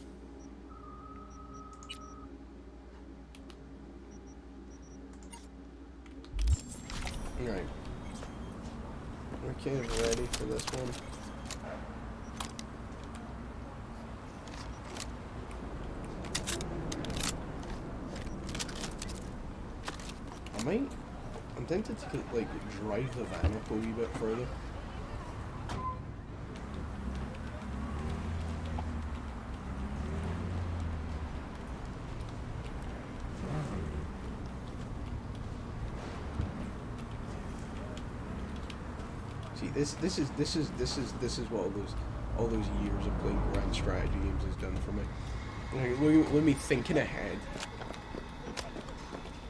Alright. Okay, ready for this one. I'm tempted to like drive the van up a wee bit further. See, this is what all those years of playing grand strategy games has done for me. Like, look at me thinking ahead.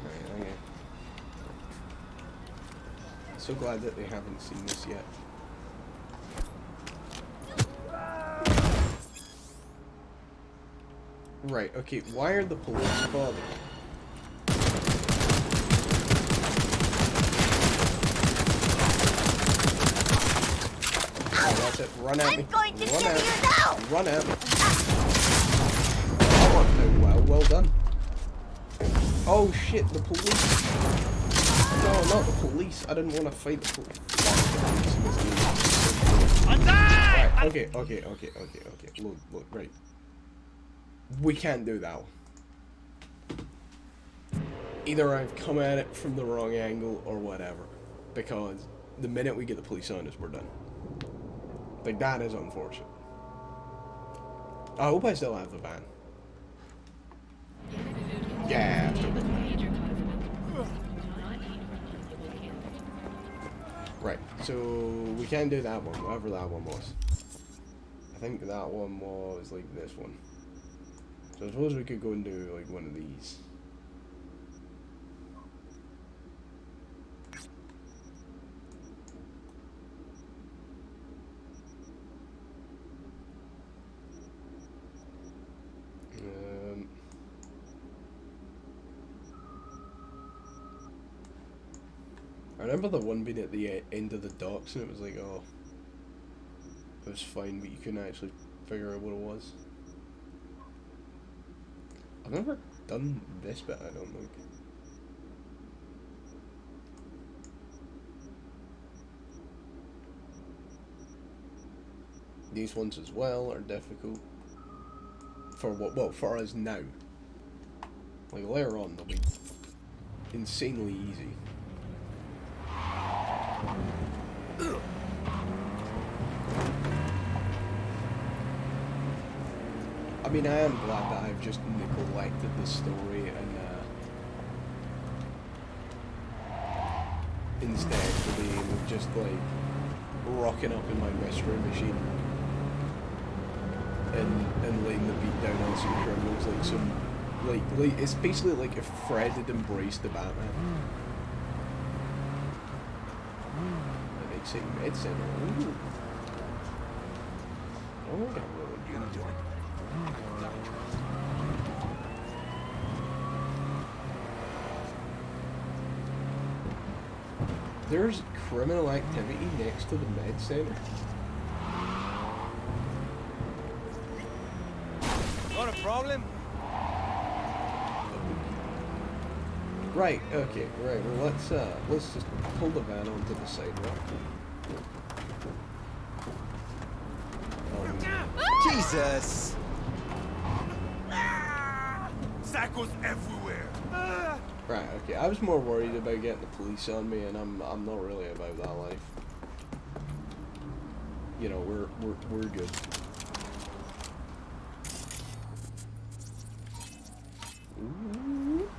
Right, okay. So glad that they haven't seen this yet. Right, okay, why are the police bothering? That's it. Run at me. I'm going to Run kill at you me. now! Run at me. That worked out well. Well done. Oh shit, the police. No, not the police. I didn't want to fight the police. Right, okay. Look, right. We can't do that one. Either I've come at it from the wrong angle or whatever. Because the minute we get the police on us, we're done. Like, that is unfortunate. I hope I still have the van. Yeah. Right, so we can do that one, whatever that one was. I think that one was like this one. So I suppose we could go and do like one of these. I remember the one being at the end of the docks and it was like, oh, it was fine, but you couldn't actually figure out what it was. I've never done this bit, I don't think. These ones as well are difficult. For what? Well, for us now. Like later on, they'll be insanely easy. I mean, I am glad that I've just neglected the story and instead for the aim of just like rocking up in my mystery machine and laying the beat down on some criminals like some like it's basically like if Fred had embraced the Batman. An exciting medicine. Ooh. Oh, I got really good. There's criminal activity next to the med center. Got a problem? Right, okay, right, well let's just pull the van onto the sidewalk. Jesus! Psychos everywhere! Right, okay, I was more worried about getting the police on me, and I'm not really about that life. You know, we're good. Ooh.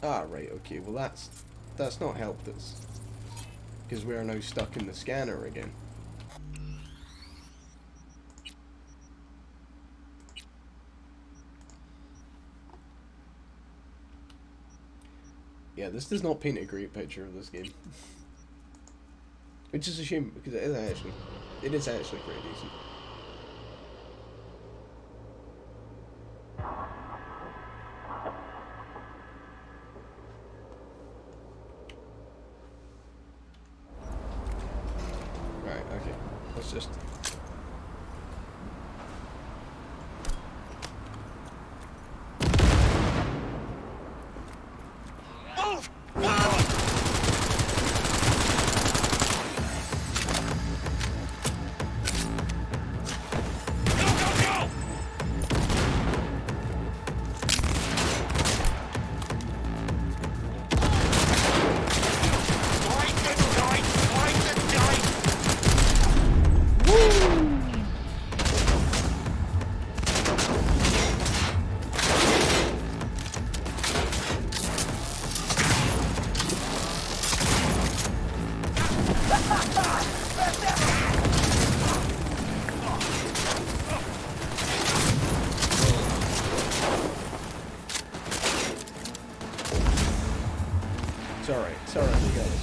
Ah, right, okay, well that's not helped us. Because we are now stuck in the scanner again. Yeah, this does not paint a great picture of this game. Which is a shame, because it is actually pretty decent. Right, okay. Let's just... It's alright, we got this.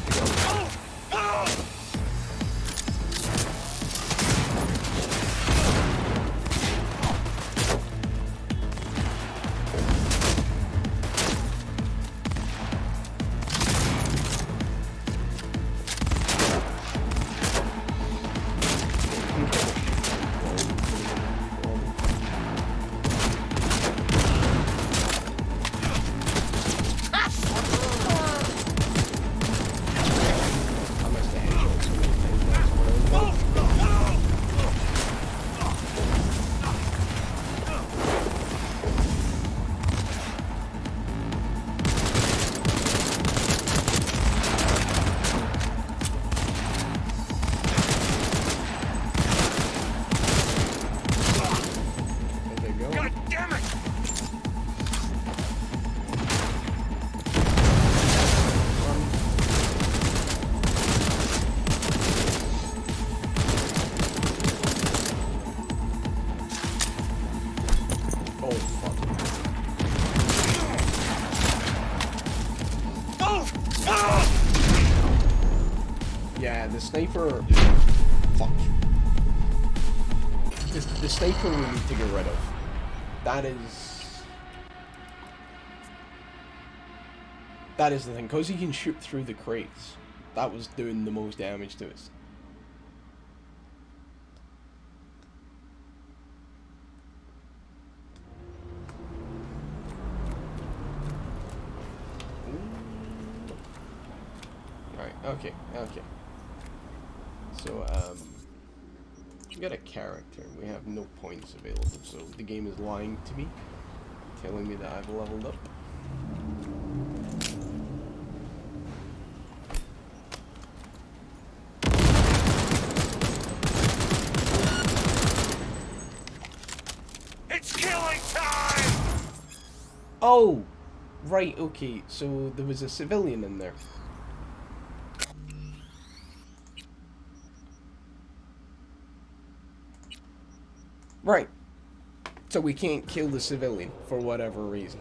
Yeah, the sniper... Fuck. The sniper we need to get rid of. That is the thing, because he can shoot through the crates. That was doing the most damage to us. Right, okay. So, we got a character. We have no points available, so the game is lying to me, telling me that I've leveled up. It's killing time! Oh! Right, okay, so there was a civilian in there. Right. So we can't kill the civilian for whatever reason.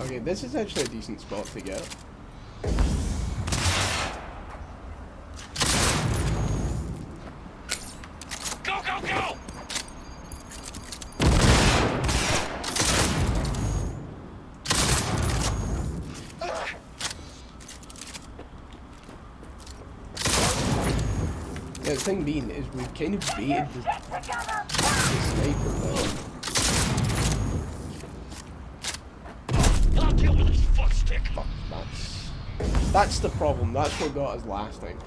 Okay, this is actually a decent spot to get. Go, go, go! Yeah, the thing being is we've kind of baited the sniper now. I'll deal with this fuckstick. Fuck, that's the problem. That's what got us last time.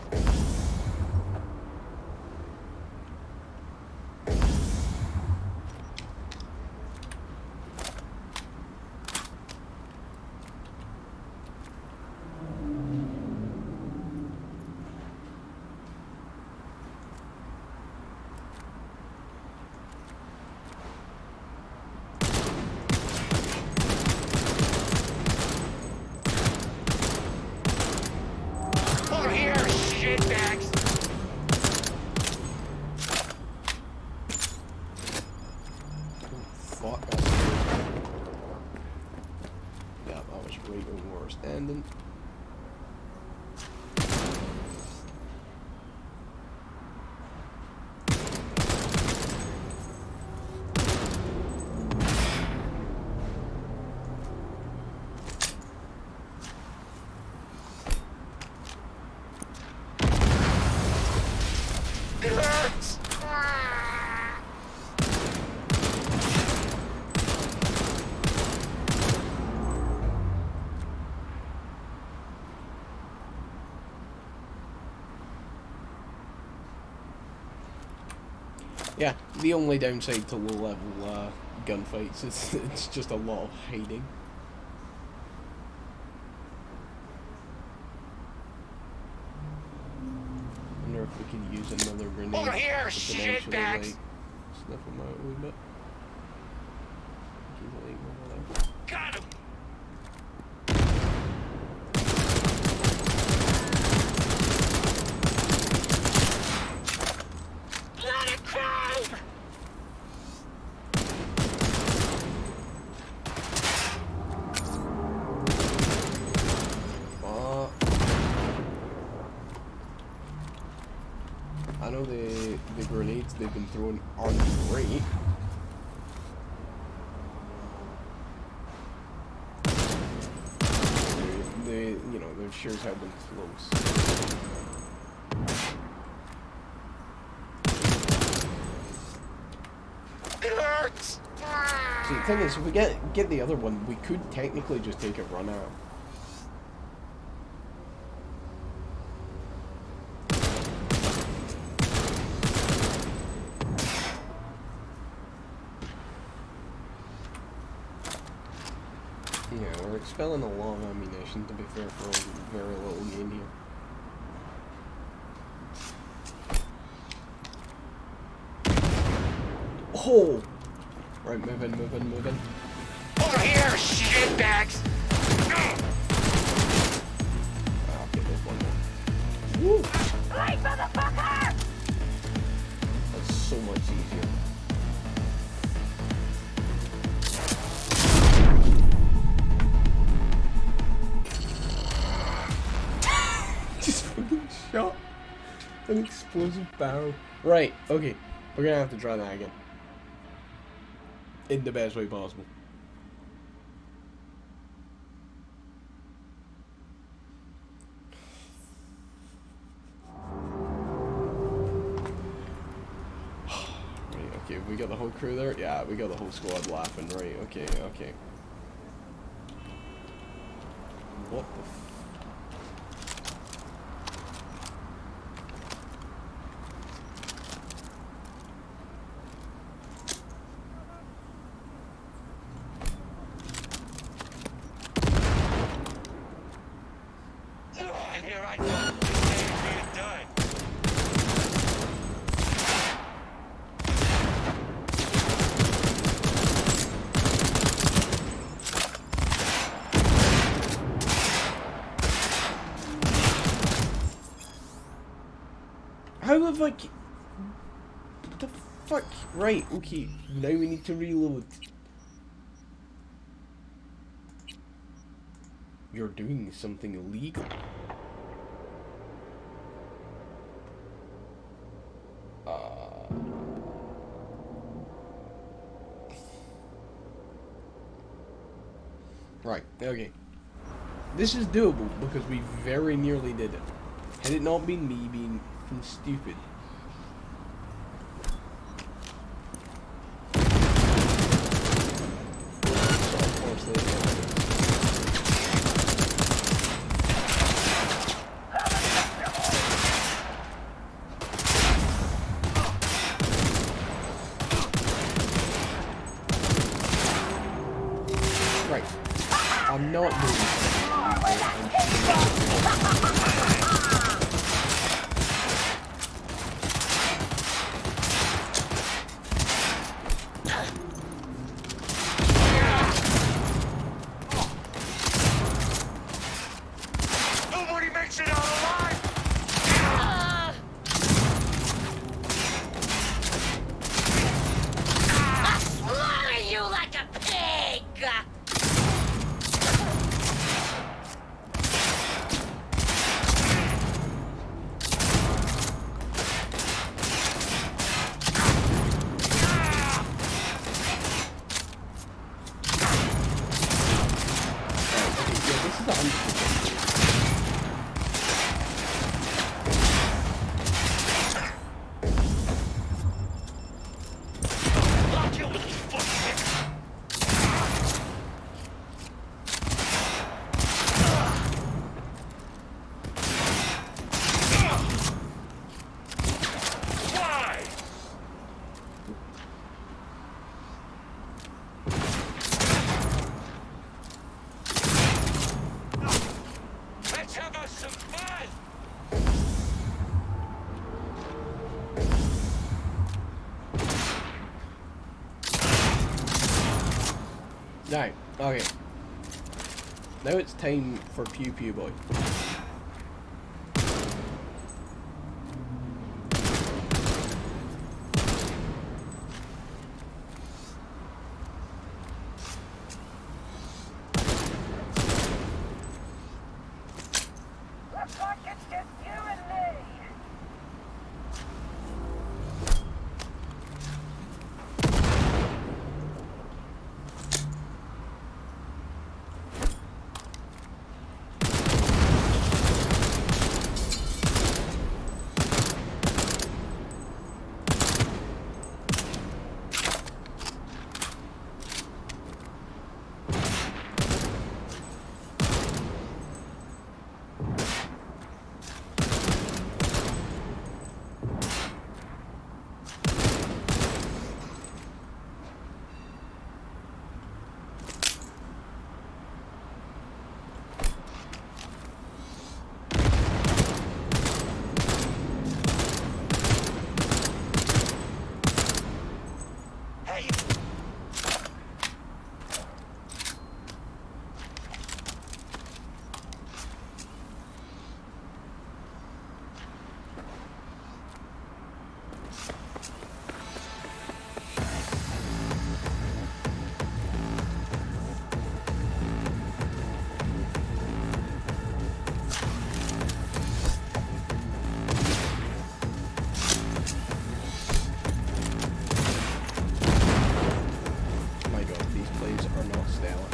Over here, shitbags! Fuck. Yeah, that was right when we were standing. It hurts! Yeah, the only downside to low-level gunfights is it's just a lot of hiding. I wonder if we can use another grenade. Over here, that can actually, shitbags! like, sniff them out a wee bit. He's like over there. Got him! Let it cry! I know the grenades they've been throwing aren't great. They, you know, their shares have been close. It hurts! See, the thing is, if we get the other one, we could technically just take a run out. Yeah, we're expelling a lot of ammunition, to be fair, for a very little game here. Oh! Right, moving. Over here, shitbags! I'll get this one now. Woo! Right, motherfucker! That's so much easier. Just fucking shot an explosive barrel. Right, okay. We're gonna have to try that again. In the best way possible. Right, okay, we got the whole crew there? Yeah, we got the whole squad laughing. Right, okay. What the f... And here I go. This ain't really done. How have I... What the fuck? Right, okay. Now we need to reload. you're doing something illegal. Right, okay. This is doable because we very nearly did it. Had it not been me being stupid. Right. I'm not doing Nobody makes it out alive! I'll slaughter you like a pig! I'll kill this fucking. Why? Let's have us some fun! Right, okay. Now it's time for Pew Pew Boy. Looks like it's just you and me. Hey! My god, these plays are not stellar.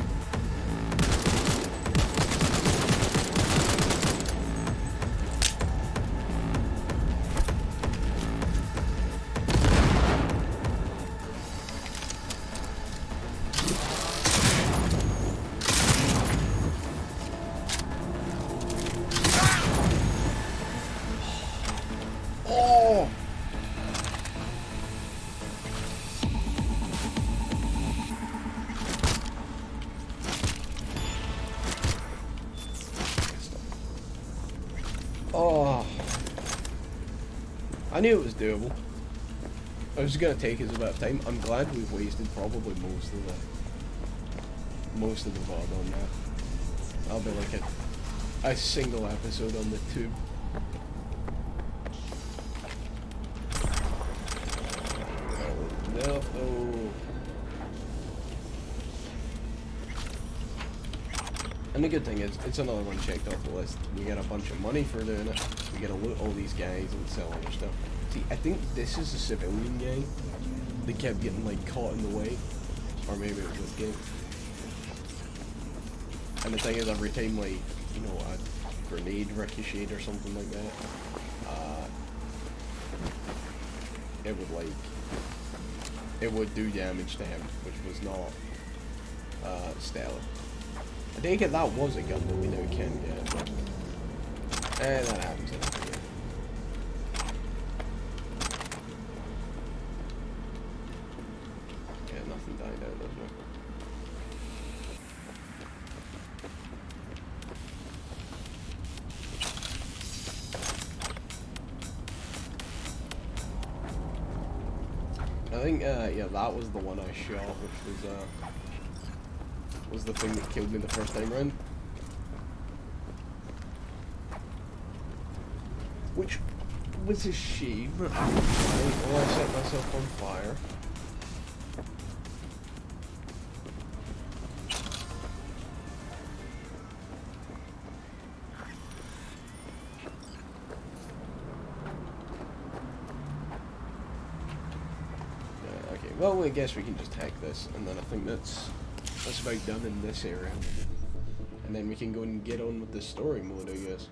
Oh! Oh, I knew it was doable. It was gonna take us a bit of time. I'm glad we've wasted probably most of the VOD on that. That'll be like a single episode on the tube. No, oh. And the good thing is, it's another one checked off the list. We get a bunch of money for doing it. We get to loot all these guys and sell other stuff. See, I think this is a civilian guy. They kept getting, like, caught in the way. Or maybe it was this game. And the thing is, every time, like, you know, a grenade ricocheted or something like that, it would, like, it would do damage to him, which was not stellar. I take it that was a gun that we now can get. And that happens in every game. Yeah, nothing died out, doesn't it? I think, yeah, that was the one I shot, which was the thing that killed me the first time round. Which was a shame. Right, well, I set myself on fire. Okay, well, I guess we can just hack this, and then I think that's about done in this area. And then we can go and get on with the story mode, I guess.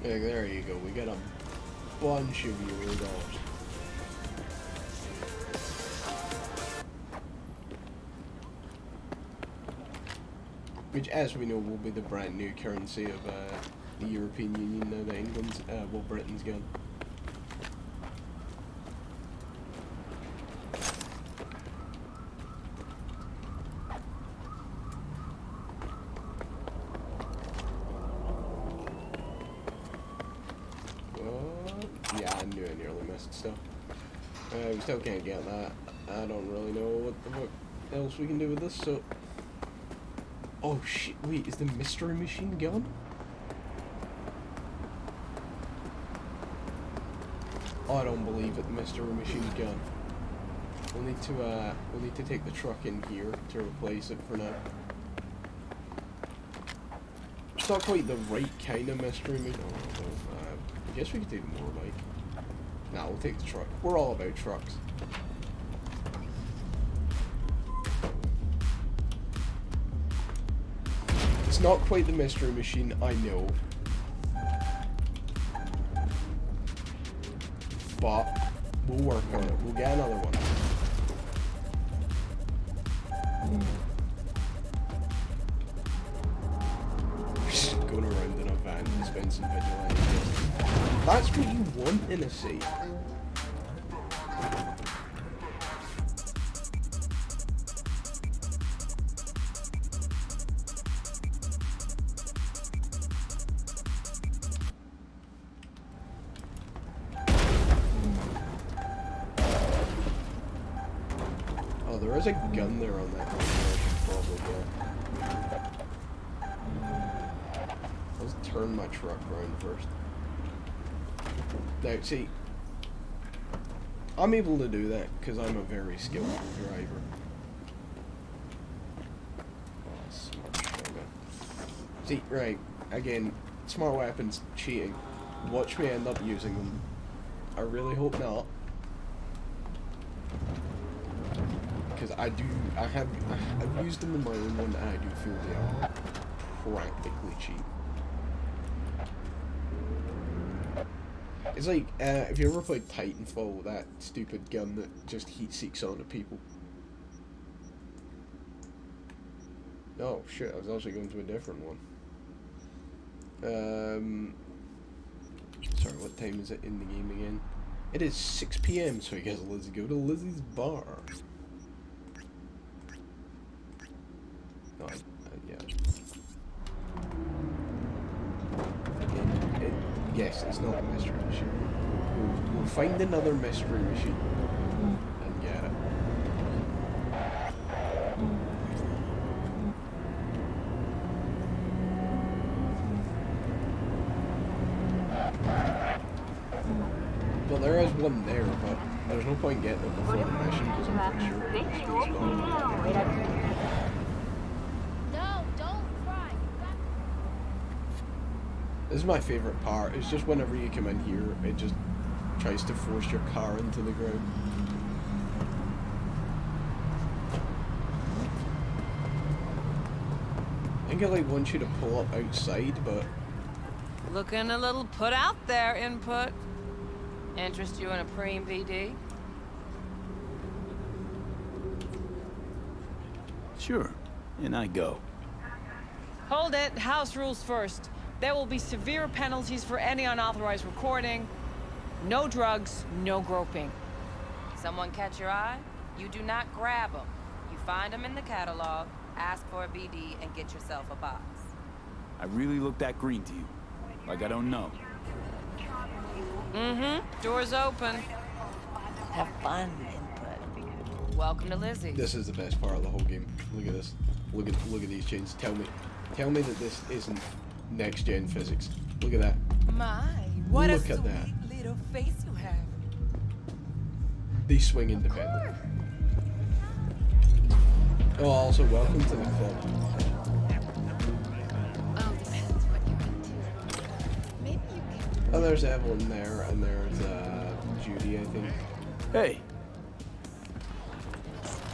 Yeah, there you go. We got a bunch of euros. Which, as we know, will be the brand new currency of the European Union now that England's, well, Britain's gone. Yeah, I knew I nearly missed stuff. We still can't get that. I don't really know what the fuck else we can do with this, so... Oh shit, wait, is the mystery machine gone? Oh, I don't believe it, the mystery machine's gone. We'll need to take the truck in here to replace it for now. It's not quite the right kind of mystery machine. I guess we could take the motorbike. Nah, we'll take the truck. We're all about trucks. It's not quite the mystery machine, I know. But we'll work on it. We'll get another one. Just going around in a van dispensing vigilante. That's what you want in a city. Oh, there is a gun there on that one. I should probably get. Let's turn my truck around first. Now, see, I'm able to do that because I'm a very skilled driver. Oh, smart shotgun. See, right, again, smart weapons, cheating. Watch me end up using them. I really hope not. Because I've used them in my own one and I do feel they are practically cheap. It's like, have you ever played Titanfall, that stupid gun that just heat seeks onto people? Oh shit, I was actually going to a different one. Sorry, what time is it in the game again? It is 6 PM, so I guess let's go to Lizzie's bar. No, yeah. Yes, it's not a mystery machine. We'll find another mystery machine and get it. is one there, but there's no point getting it before the mission because I'm pretty sure it's gone. No, don't cry. This is my favorite part. It's just whenever you come in here, it just tries to force your car into the ground. I think it like wants you to pull up outside, but Looking a little put out there, input. Interest you in a preem VD? Sure. And I go. Hold it. House rules first. There will be severe penalties for any unauthorized recording. No drugs, no groping. Someone catch your eye? You do not grab them. You find them in the catalog, ask for a VD, and get yourself a box. I really look that green to you. Like I don't know. Mm-hmm. Door's open. Have fun, input. Welcome to Lizzie. this is the best part of the whole game. Look at this. Look at these chains. Tell me that this isn't next gen physics. Look at that. My, what Look a at sweet that. little face you have. They swing independently. Oh, also welcome to the club. Oh, depends what you're into. Maybe you can. Oh, there's Evelyn there, and there's Judy, I think. Hey.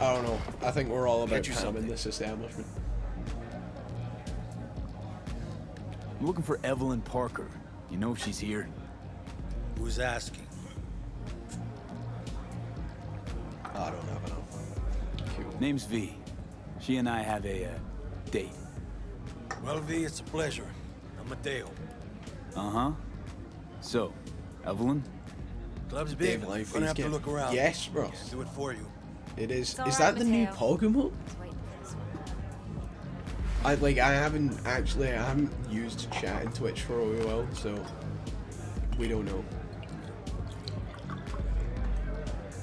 I don't know. I think we're all about Get you Pam in something. this establishment. I'm looking for Evelyn Parker. You know if she's here? Who's asking? I don't have enough. Cool. Name's V. She and I have a date. Well, V, it's a pleasure. I'm Mateo. Uh-huh. So, Evelyn? Club's big. Dave Life Gonna is have to getting- look around. Yes, bro. Can't do it for you. It is. It's Is all that right, the new Mateo. Pokemon? Let's wait for this one. I haven't used chat in Twitch for a while, so we don't know.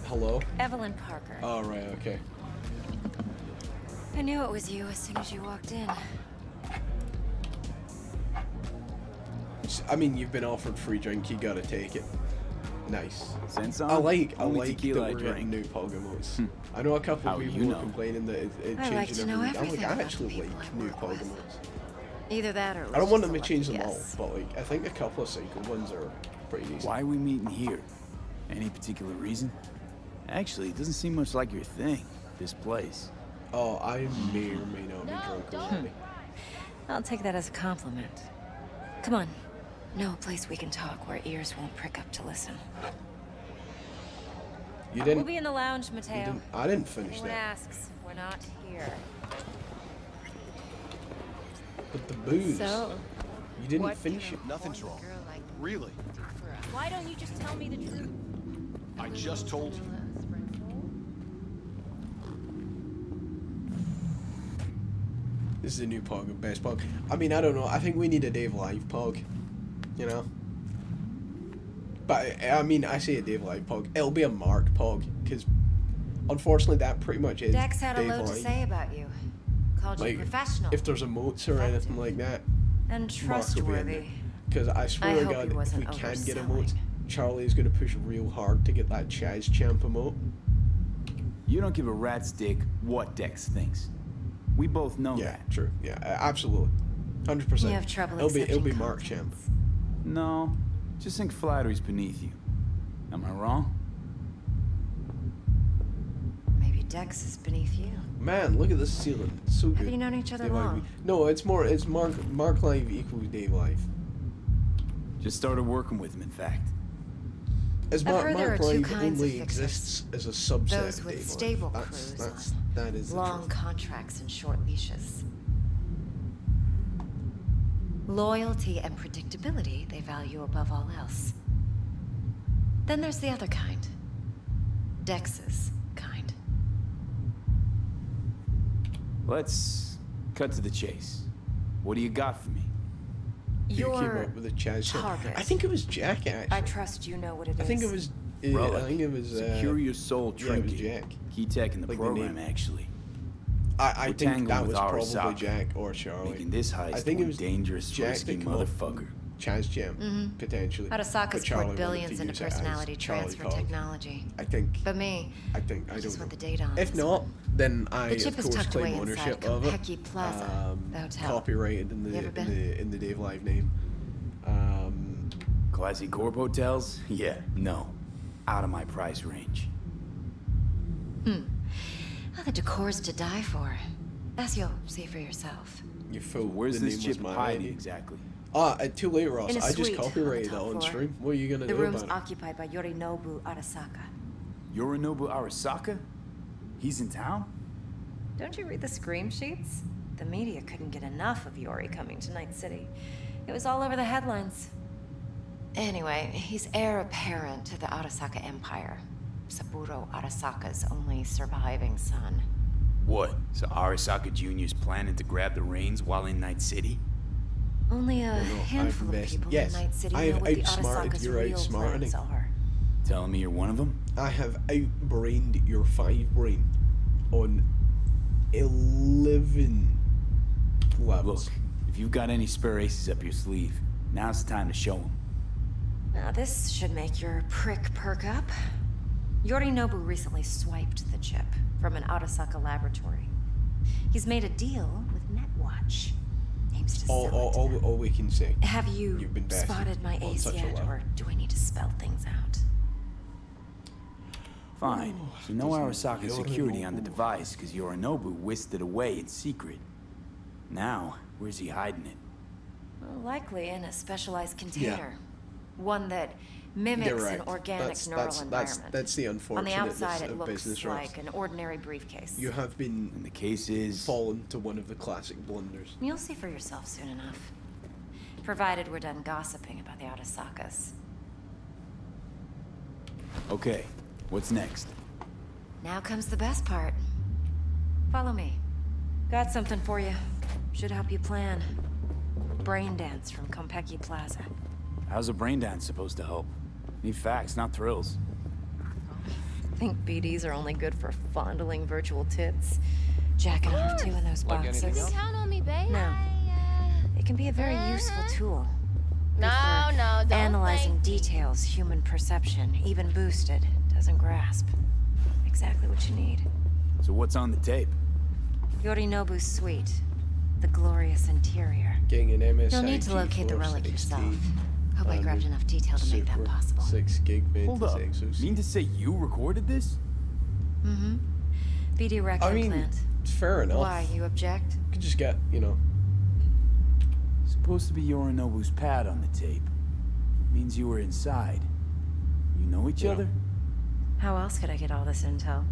Hello? Evelyn Parker. Oh, right, okay. I knew it was you as soon as you walked in. I mean, you've been offered free drink, you gotta take it. Nice. Sense I like Only that tequila I we're getting drink. new Pokemones. I know a couple How of do people you were know? complaining that it I like changes to every know week. I'm like, everything I about actually the people like I new work with. Pokemones. Either that or it I don't was want just them a to change lucky them all, guess. but like, I think a couple of cycle ones are pretty decent. Why are we meeting here? Any particular reason? Actually, it doesn't seem much like your thing, this place. Oh, I may or may not be drunk already. I'll take that as a compliment. Come on. Know a place we can talk where ears won't prick up to listen. You We'll didn't. be in the lounge, Mateo. I didn't finish Anyone that. asks, we're not here. But the booze. So, You didn't what finish can it. a Nothing's horny wrong. girl like Really? do for us? Why don't you just tell me the truth? I just told you. This is the new Pog, best Pog. I mean, I don't know. I think we need a Dave Live Pog. You know? But, I mean, I say a Dave Live Pog. It'll be a Mark Pog, because unfortunately that pretty much is Dex had a Dave load to Live. say about you. Called you Like, professional if there's emotes or anything like that, and Mark will be in there. trustworthy. Because I swear to hope God, he if wasn't we can get overselling. emotes, Charlie's going to push real hard to get that Chaz Champ emote. You don't give a rat's dick what Dex thinks. We both know Yeah, that. true. Yeah, absolutely. 100%. You have trouble It'll be accepting Mark Champ. No, just think flattery's beneath you. Am I wrong? Maybe Dex is beneath you. Man, look at this ceiling. It's so good. Have you known each other Dave Live. long? No, it's Mark Live equals Dave Live. Just started working with him, in fact. As I've Mark heard there are two Live kinds of only fixers. exists as a subset Those of with Dave stable Live. crews That is the Long truth. contracts and short leashes. Loyalty and predictability they value above all else. Then there's the other kind. Dex's kind. Let's cut to the chase. What do you got for me? Who came Your up with a Chaz Champ? target. I think it was Jack, actually. I trust you know what it is. I think it was. Relic. I think it was. Secure your soul yeah, it was trinket. Jack. Key tech in the Like the program, name. actually. I We're think that tangling was with probably Arasaka, Jack or Charlie. Making this heist I think it one was dangerous, Jack risky that come up- motherfucker. Chaz Gem, potentially. but Arasaka's Charlie poured wanted billions to into use it as personality Charlie transfer Cog. technology. I think. But me, I I don't just know. want the data on If this not, one. then I The chip of is course tucked claim away ownership inside of it. Konpeki Plaza, the hotel. Copyrighted in You ever the been? in the Dave Live name. Classy Corp hotels? Yeah, no. Out of my price range. Oh, the decor's to die for. As you'll see for yourself. You fool. Where's the this name was chip my hiding name. exactly? Too late, Ross. In a I just suite on the copyrighted it top on floor. stream. What are you gonna The do room's about it? occupied by Yorinobu Arasaka. Yorinobu Arasaka? He's in town? Don't you read the scream sheets? The media couldn't get enough of Yori coming to Night City. It was all over the headlines. Anyway, he's heir apparent to the Arasaka Empire. Saburo Arasaka's only surviving son. What? So Arasaka Jr.'s planning to grab the reins while in Night City? Only a No, handful I've of missed- people yes, in Night City I know have what the outsmarted Arasaka's your real outsmarting. plans are. Telling me you're one of them? I have outbrained your 5 brain on 11 levels. Look, if you've got any spare aces up your sleeve, now's the time to show them. Now this should make your prick perk up. Yorinobu recently swiped the chip from an Arasaka laboratory. He's made a deal with Netwatch. Aims to sell it to them. All we can say. Have you You've been bested spotted my on ace such a yet, level. or do I need to spell things out? Fine. So no doesn't Arasaka security on the Yorinobu. device because Yorinobu whisked it away in secret. Now, where's he hiding it? Well, likely in a specialized container. One that mimics Direct. an organic That's- neural that's- environment. that's the On the unfortunateness outside, it of looks business, Ross. like an ordinary briefcase. You have been And the case is... fallen to one of the classic blunders. You'll see for yourself soon enough. Provided we're done gossiping about the Arasakas. Okay, what's next? Now comes the best part. Follow me. Got something for you. Should help you plan. Brain dance from Konpeki Plaza. How's a brain dance supposed to help? Need facts, not thrills. Think BDs are only good for fondling virtual tits? Jacking off to in those Like boxes? anything You count on me, babe. No. It can be a very useful tool. Good No, for no, don't analyzing thank me. details human perception, even boosted, doesn't grasp. Exactly what you need. So what's on the tape? Yorinobu's suite. The glorious interior. Getting an MSI You'll need to locate the relic yourself. Hope I and grabbed enough detail to make that Super possible. 6 gig Hold up. Exos. Mean to say you recorded this? Mm-hmm. BD rec I mean, implant. fair enough. Why, you object? You could just get, Supposed to be Yorinobu's pad on the tape. Means you were inside. You know each Yeah. other? How else could I get all this intel?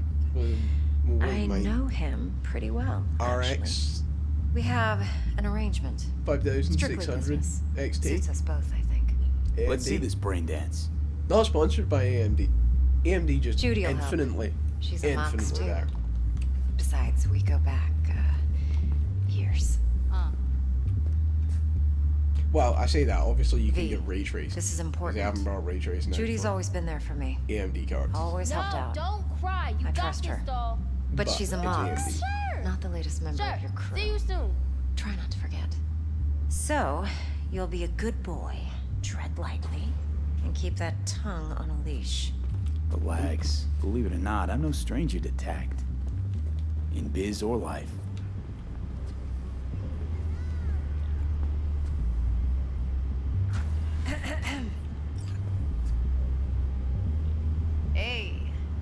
I my know him pretty well, actually. RX We have an arrangement. 5600 business. XT. Suits us both, I think. Let's see AMD. this brain dance. Not sponsored by AMD. AMD just Judy will help. infinitely, She's a Mox, infinitely too. better. Besides, we go back, years. Well, I say that. Obviously, you can V, get ray tracing. This is They important. haven't brought ray tracing out Judy's for always been there for me. AMD cards. Always helped No, out. don't cry. You I got trust this, her. doll. But she's a it's Mox. AMD. Sure. Not the latest member Sure. of your crew. See you soon. Try not to forget. So, you'll be a good boy, tread lightly, and keep that tongue on a leash. Relax. Believe it or not, I'm no stranger to tact. In biz or life. Hey,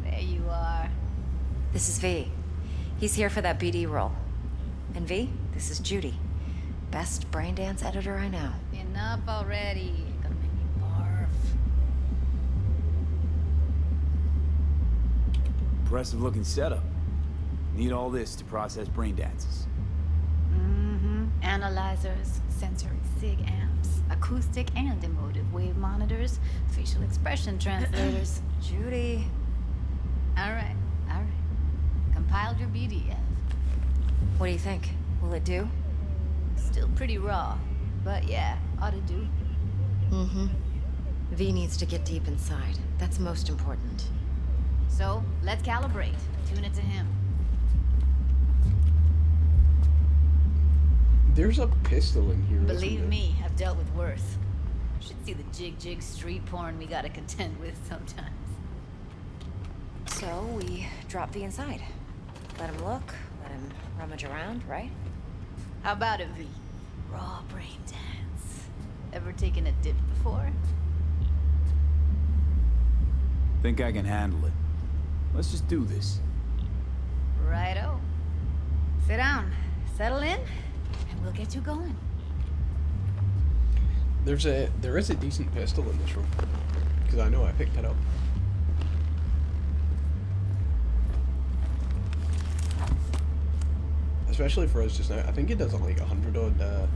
there you are. This is V. He's here for that BD role. And V, this is Judy. Best brain dance editor I know. Enough already. Gonna make me barf. Impressive looking setup. Need all this to process brain dances. Analyzers, sensory sig amps, acoustic and emotive wave monitors, facial expression translators. Judy. All right. Compiled your BDF. What do you think? Will it do? Still pretty raw, but yeah, ought to do. Mm-hmm. V needs to get deep inside. That's most important. So, let's calibrate. Tune it to him. There's a pistol in here. isn't Believe there? me, I've dealt with worse. Should see the jig street porn we gotta contend with sometimes. So we drop V inside. Let him look, let him rummage around, right? How about it, V? Raw brain dance. Ever taken a dip before? Think I can handle it. Let's just do this. Righto. Sit down, settle in, and we'll get you going. There is a decent pistol in this room, because I know I picked it up. Especially for us just now. I think it does like 100 odd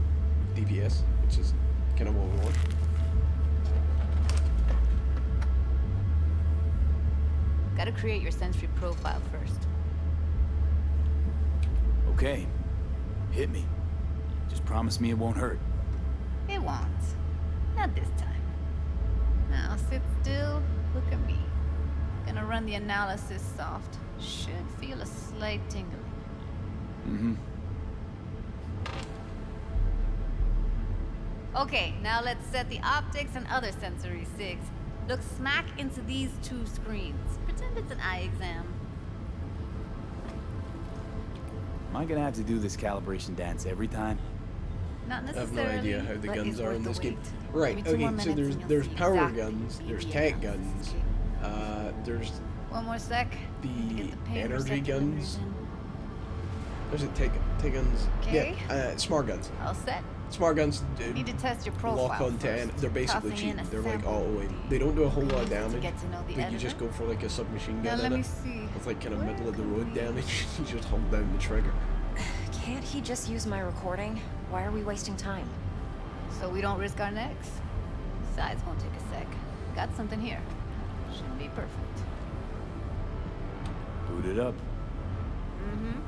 DPS, which is kind of what we want. Gotta create your sensory profile first. Okay. Hit me. Just promise me it won't hurt. It won't. Not this time. Now sit still, look at me. Gonna run the analysis soft. Should feel a slight tingling. Mm-hmm. Okay, now let's set the optics and other sensory SIGs. Look smack into these two screens. Pretend it's an eye exam. Am I gonna have to do this calibration dance every time? Not I have necessarily. no idea how the but guns it's are worth in the this game. wait. Right, Give me 2 more okay, so minutes and you'll there's see power exactly guns, the there's EV tech analysis. guns, there's One more sec. the pain energy receptor guns. limiters in. There's a tech guns. Okay. Yeah, smart guns. All set. Smart guns Need to test your profile lock on 10. first. They're basically Tossing in cheating. a They're like sample auto of aim. the They don't do a whole lot of to damage, get to know the but you editor. just go for like a submachine Now gun let in me it. see. With like kind of Where middle of the could road we- damage. You just hold down the trigger. Can't he just use my recording? Why are we wasting time? So we don't risk our necks. Besides, won't take a sec. Got something here. Should be perfect. Boot it up. Mm-hmm.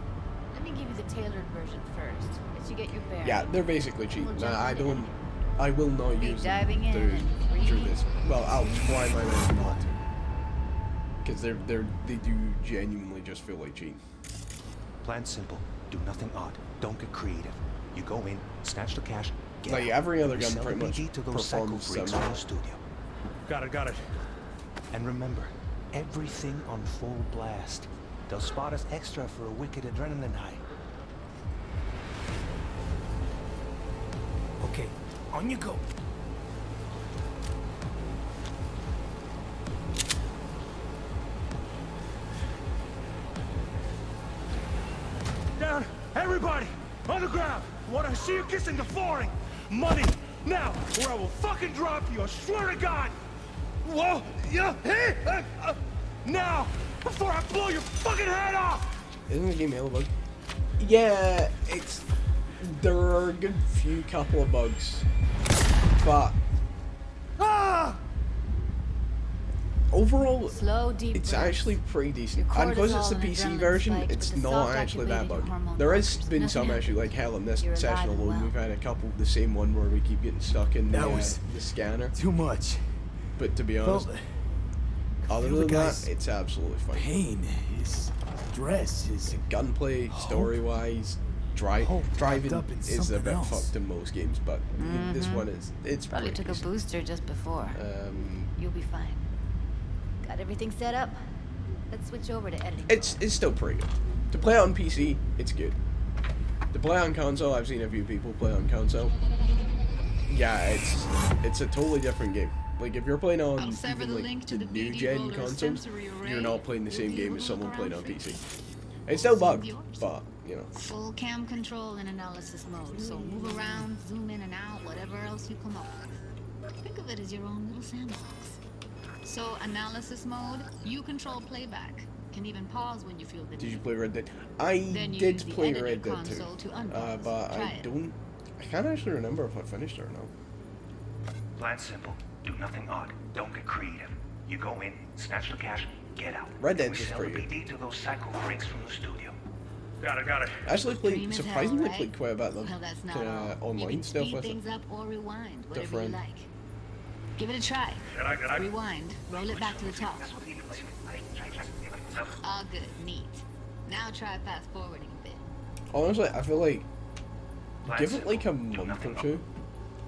Let me give you the tailored version first. Let you get your bearings. Yeah, they're basically cheating. We'll Nah, jump I in. don't. I will not Be use diving them in in through 3, this. Well, why am I not? Because they do genuinely just feel like cheating. Plan simple. Do nothing odd. Don't get creative. You go in, snatch the cash, get Like out. every other We gun sell pretty the much BD to those psycho performs freaks similar. from the studio. Got it. And remember, everything on full blast. They'll spot us extra for a wicked adrenaline high. Okay, on you go. Down, everybody, on the ground. Want to see you kissing the flooring. Money, now, or I will fucking drop you. I swear to God. Whoa, yeah, hey, now, before I blow your fucking head off. Isn't the game hella bug? Yeah, there are a good few couple of bugs, but overall, Slow, deep it's breaths. actually pretty decent. Your And because it's cortisol the and PC adrenaline version, spiked it's with the not actually that self-activated bug. hormone There has blockers. been Nothing some issue, like hell in this You're session alive and alone, well. we've had a couple, the same one where we keep getting stuck in That was the scanner. Too much. But to be honest, other feel the than guy's that, it's absolutely fine. Pain, his dress, his Gunplay, story-wise, driving up in is a something bit else. fucked in most games, but this one it's Probably pretty took a decent. booster just before. You'll be fine. Got everything set up? Let's switch over to editing. It's still pretty good. To play it on PC, it's good. To play on console, I've seen a few people play on console. Yeah, it's a totally different game. Like if you're playing on even like the new gen consoles, you're not playing the same game as someone playing on PC. It's still bugged, but you know. Full cam control in analysis mode. So move around, zoom in and out, whatever else you come up with. Think of it as your own little sandbox. So analysis mode, you control playback. Can even pause when you feel the need. Did you play Red Dead? I Then you did use the play editor Red Dead 2, console to unpause. but Try I it. don't. I can't actually remember if I finished it or not. Plan simple. Do nothing odd. Don't get creative. You go in, snatch the cash, get out. Red We Dead's just sell the pretty good. BD to those psycho freaks from the studio. Got it. I actually played Dream as hell, surprisingly right? played quite a bit of Well, that's not kind all. of You online can stuff speed with it. things up or rewind, whatever Different. you like. Give it a try. Rewind. Roll it back to the top. All good. Neat. Now try fast forwarding a bit. Honestly, I feel like Plan give it simple. like a Do month or nothing two.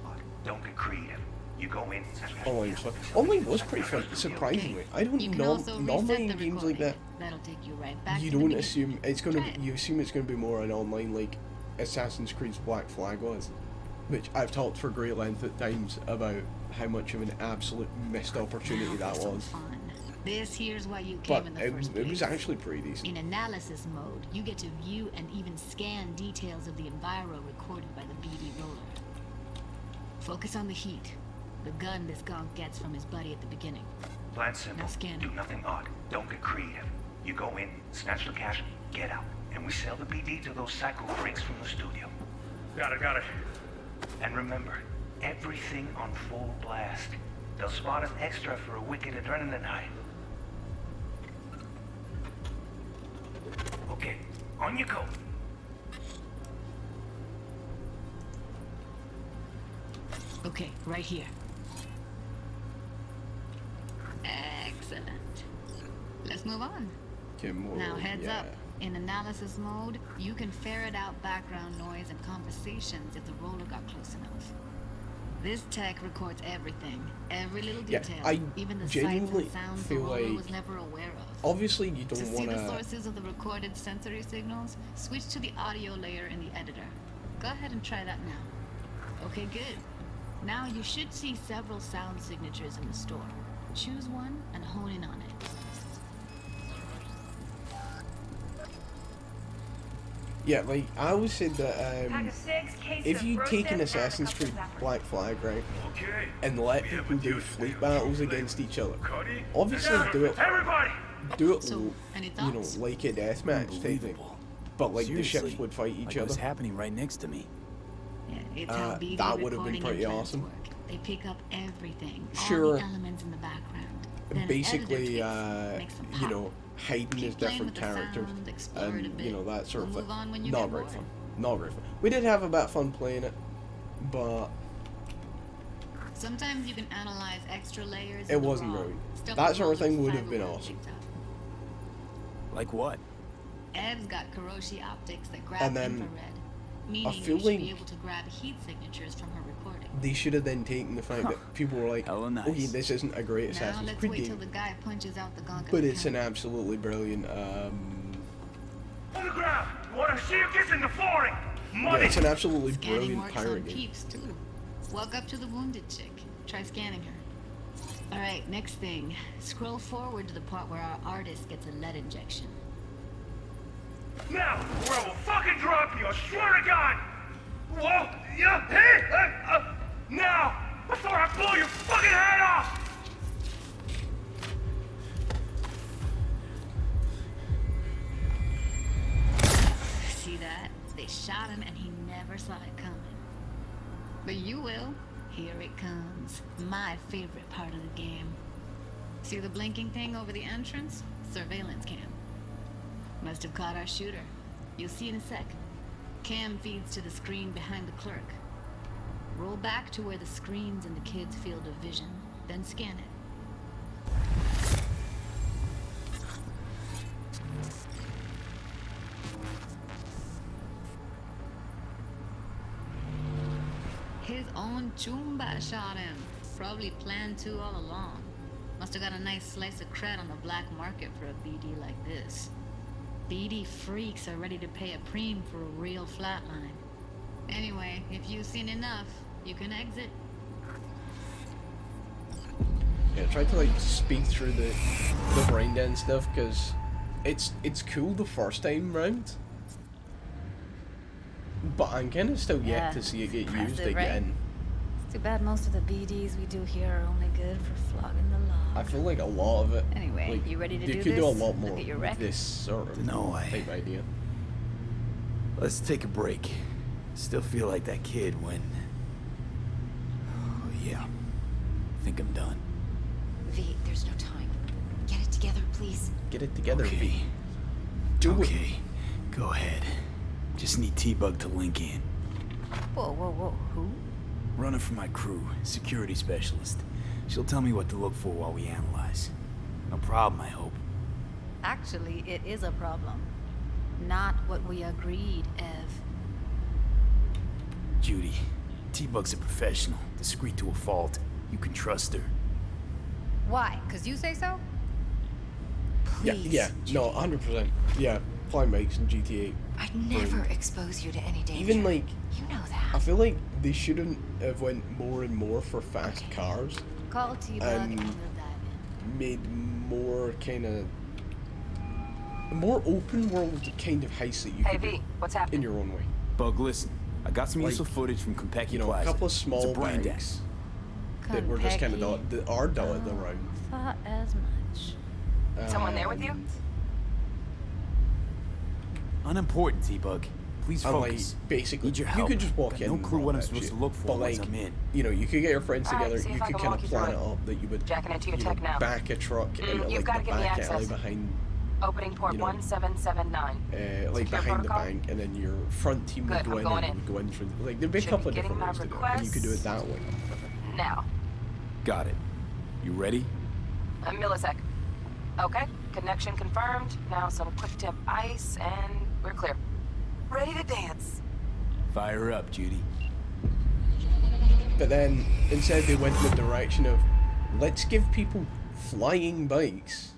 odd. Don't get creative. You go in, online was fun. Online was pretty fun, surprisingly. I don't normally in games like that. That'll take you right back You to the don't beginning. assume it's gonna. You assume it's gonna be more an online like Assassin's Creed's Black Flag was, which I've talked for great length at times about how much of an absolute missed opportunity that was. Fun. This here's why you But came in the first place. it was actually pretty decent. In analysis mode, you get to view and even scan details of the enviro recorded by the BD roller. Focus on the heat. The gun this gonk gets from his buddy at the beginning. Plan simple. Now scan Do it. nothing odd. Don't get creative. You go in, snatch the cash, get out. And we sell the BD to those psycho freaks from the studio. Got it. And remember, everything on full blast. They'll spot us extra for a wicked adrenaline high. Okay, on you go. Okay, right here. Excellent. Let's move on. Now heads up. In analysis mode, you can ferret out background noise and conversations if the roller got close enough. This tech records everything, every little detail, I even the sights genuinely and sounds the feel roller like was never aware of. obviously you To don't see want the to. sources of the recorded sensory signals, switch to the audio layer in the editor. Go ahead and try that now. Okay, good. Now you should see several sound signatures in the store. Choose one and hone in on it. Yeah, like I always said that if you take an Assassin's Creed Black Flag, right, and let people do fleet battles against each other, obviously do it, you know, like a deathmatch type thing, but like the ships Seriously, would fight each like other. It was happening right next to me. Yeah, it's how BD that would have been recording pretty implants awesome. work. They pick up everything, all Sure. the elements in the background. Then an Basically, editor takes, makes them you pop. know, hiding as Keep playing different with the characters, sound, explore it a and you bit. know that sort of We'll thing. move on when you Not get very bored. fun. Not very fun. We did have a bit of fun playing it, but Sometimes you can analyze extra layers. it in the wasn't raw. right. Stuff That the sort of thing rollers would have been cyberpunk awesome. picked up. Like what? Ev's got Kuroshi optics that grab And then infrared, meaning you feel should like be able to grab heat signatures from her recording. They should have then taken the fact that people were like, Hella nice. "Oh, yeah, this isn't a great Now Assassin's let's Creed wait till game, the guy punches out the gonk. but it's an absolutely brilliant." On the ground! You wanna see you kissing the flooring? Yeah, Money! it's an absolutely Scanning brilliant works on pirate game. peeps too. Walk up to the wounded chick. Try scanning her. All right, next thing. Scroll forward to the part where our artist gets a lead injection. Now, or I will fucking drop you, I swear to God! Whoa! Yeah! Hey! Now! Before I blow your fucking head off! See that? They shot him and he never saw it coming. But you will. Here it comes. My favorite part of the game. See the blinking thing over the entrance? Surveillance cam. Must have caught our shooter. You'll see in a sec. Cam feeds to the screen behind the clerk. Roll back to where the screen's in the kid's field of vision, then scan it. His own Chumba shot him. Probably planned to all along. Must have got a nice slice of cred on the black market for a BD like this. BD freaks are ready to pay a preem for a real flatline. Anyway, if you've seen enough, you can exit. Yeah, try to like speed through the brain dead stuff because it's cool the first time round, but I'm kind of still yet to see it get used again. It's too bad most of the BDs we do here are only good for flogging the law. I feel like a lot of it. Anyway, like, you ready to they do could this? do a lot Look more at your with wreck. this sort of type idea. Let's take a break. Still feel like that kid when... Oh, yeah. think I'm done. V, there's no time. Get it together, please. Get it together, Okay. V. Okay, go ahead. Just need T-Bug to link in. Whoa, whoa, whoa. Who? Running for my crew, security specialist. She'll tell me what to look for while we analyze. No problem, I hope. Actually, it is a problem. Not what we agreed, Ev. Judy, T-Bug's a professional, discreet to a fault. You can trust her. Why? Because you say so? Yeah, no, 100%. Yeah, flying bikes in GTA. I'd never expose you to any danger. Even like, you know that. I feel like they shouldn't have went more and more for fast cars. Call T-Bug and we'll dive in. Made more kind of more open world kind of heists that you Hey, could V, do what's happening? in your own way. Bug, listen. I got some Like, useful footage from Konpeki You know, Plaza. a couple of It's small a brain banks dead. that were just kind of Konpeki. that are dotted around. Thought as much. Someone there with you? And- Unimportant, T-Bug. Please And like, focus. basically, Need your you help. could just walk Got in. no and clue rob what I'm that supposed shit. to look for But once like, I'm in. you know, you could get your friends Alright, together. see if You I could can kind walk of you plan through it it. up that you would Jacking into your you tech know, now. back a truck into You've like gotta the give me back access. alley behind, Opening port you know, 1779. like Secure behind the protocol? bank, and then your front team would Good, go I'm in going and in. you would go in through. Like there'd be a Should couple be of getting different my ways to do it, and you could do it that way. Now. Got it. You ready? A millisec. Okay, connection confirmed. Now some quick tip ice, and we're clear. Ready to dance. Fire up, Judy. But then instead they went in the direction of, let's give people flying bikes.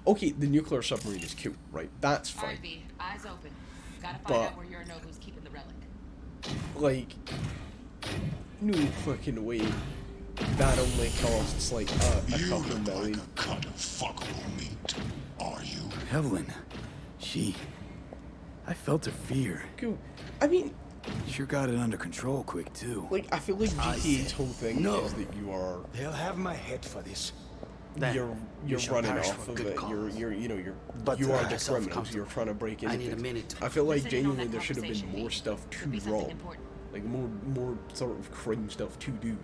Okay, the nuclear submarine is cool, right? That's fine. Alright, V, eyes open. Gotta find But- out where Yorinobu's keeping the relic. Like, no fucking way. That only costs like a couple million. Cut of fuckable meat, are you? Evelyn. I felt her fear. Cool. I mean, Sure got it under control quick, too. like, I feel like I GTA's said whole thing no. is that you are They'll have my head for this. you're shall running perish off for of good it. cause. But You to are make the yourself criminals. You're comfortable, trying to break into I need a things. minute to- I feel like Listen in on genuinely that there should have been conversation, more V. stuff to Could be something rob, important. like more sort of crime stuff to do,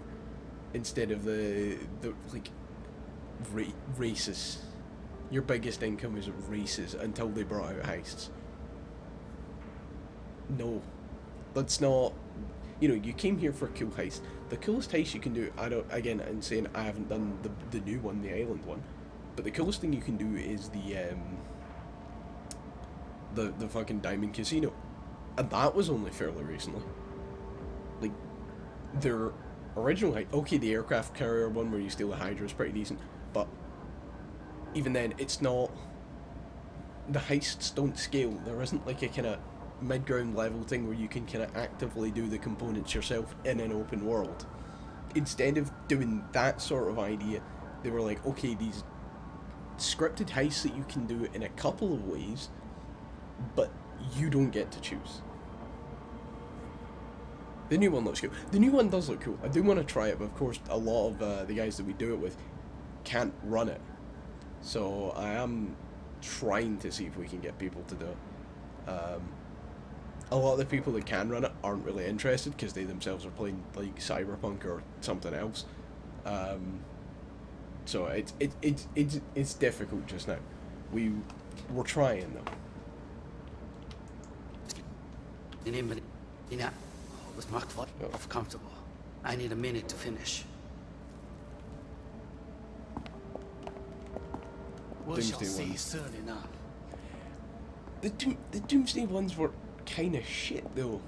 instead of the like races. Your biggest income is races until they brought out heists. No, that's not. You know, you came here for a cool heist. The coolest heist you can do, again, I'm saying I haven't done the new one, the island one, but the coolest thing you can do is the fucking Diamond Casino, and that was only fairly recently. Like, their original heist, okay, the aircraft carrier one where you steal the Hydra is pretty decent, but even then, it's not. The heists don't scale. There isn't like a kind of mid-ground level thing where you can kind of actively do the components yourself in an open world. Instead of doing that sort of idea, they were like, okay, these scripted heists that you can do in a couple of ways, but you don't get to choose. The new one looks cool. The new one does look cool. I do want to try it, but of course a lot of the guys that we do it with can't run it. So I am trying to see if we can get people to do it. A lot of the people that can run it aren't really interested because they themselves are playing like cyberpunk or something else. So it's difficult just now. We're trying though. Was marked for comfortable. I need a minute to finish. We shall Doomsday see ones. soon enough. The Doomsday ones were kind of shit though.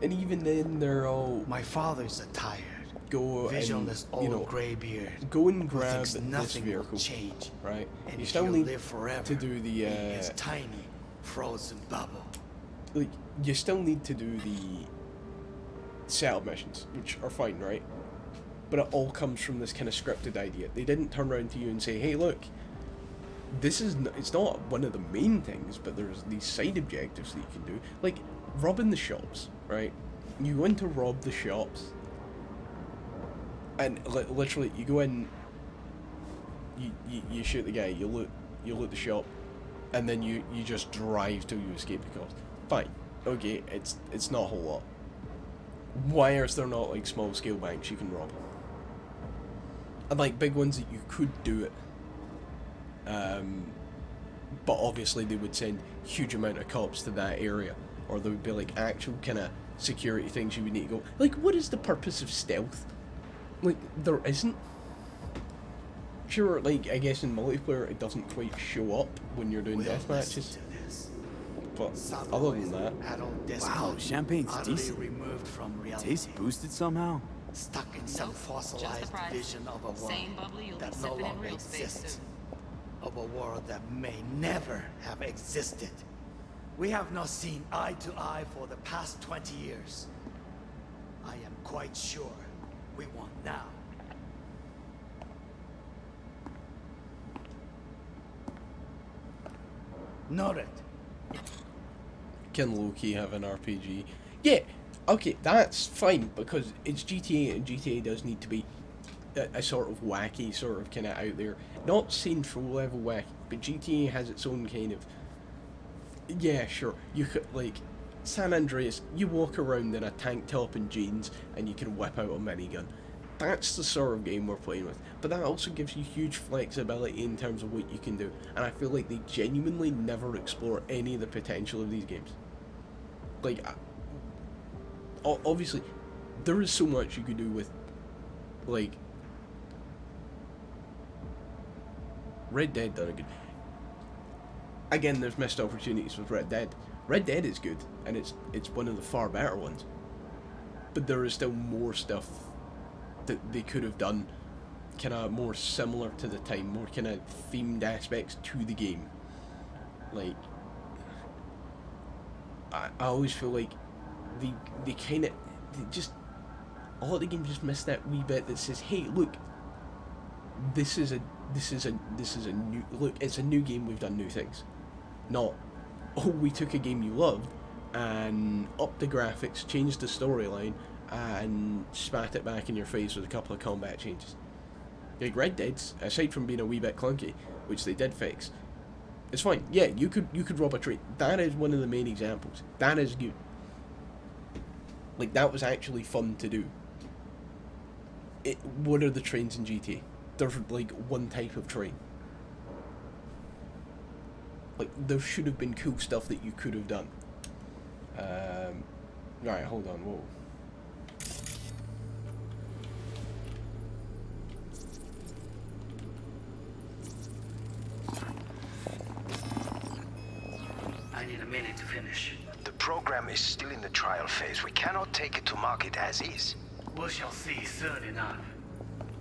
And even then, they're all. My father's a tired, go visionless and, you old know, gray beard. go and who grab thinks this nothing will vehicle, change, right? and You still he'll need live forever to do the in his tiny, frozen bubble. like you still need to do the setup missions, which are fine, right? But it all comes from this kind of scripted idea. They didn't turn around to you and say, "Hey, look, this is it's not one of the main things, but there's these side objectives that you can do, like robbing the shops, right? You go in to rob the shops, and literally you go in, you shoot the guy, you loot the shop, and then you just drive till you escape the cops. Fine, okay, it's not a whole lot. Why is there not like small scale banks you can rob? And like big ones that you could do it. But obviously they would send huge amount of cops to that area, or there would be like actual kind of security things you would need to go. Like, what is the purpose of stealth? Like, there isn't. Sure, like I guess in multiplayer it doesn't quite show up when you're doing death matches. But other than that, Wow, champagne's decent. Taste boosted somehow? Stuck in some Nope, just the fossilized price. vision of a world Same bubbly you'll be that no sipping in longer real space exists. soon. Of a world that may never have existed. We have not seen eye to eye for the past 20 years. I am quite sure we want now. Noted. Can low-key have an RPG. Yeah, okay, that's fine, because it's GTA, and GTA does need to be a sort of wacky, sort of kind of out there. Not Saints Row level wacky, but GTA has its own kind of... Yeah, sure, you could, like, San Andreas, you walk around in a tank top and jeans, and you can whip out a minigun. That's the sort of game we're playing with, but that also gives you huge flexibility in terms of what you can do, and I feel like they genuinely never explore any of the potential of these games. Like, obviously, there is so much you could do with, like, Red Dead done a good... Again, there's missed opportunities with Red Dead. Red Dead is good, and it's one of the far better ones, but there is still more stuff that they could have done kind of more similar to the time, more kind of themed aspects to the game. Like, I always feel like they kind of, just, a lot of the games just miss that wee bit that says, hey, look, this is a new, look, it's a new game, we've done new things. Not, oh, we took a game you loved and upped the graphics, changed the storyline, and spat it back in your face with a couple of combat changes. Like Red Dead's, aside from being a wee bit clunky, which they did fix, it's fine. Yeah, you could rob a train. That is one of the main examples. That is good. Like, that was actually fun to do. What are the trains in GTA? There's like one type of train. Like, there should have been cool stuff that you could have done. Right, hold on, whoa. I need a minute to finish. The program is still in the trial phase. We cannot take it to market as is. We shall see soon enough.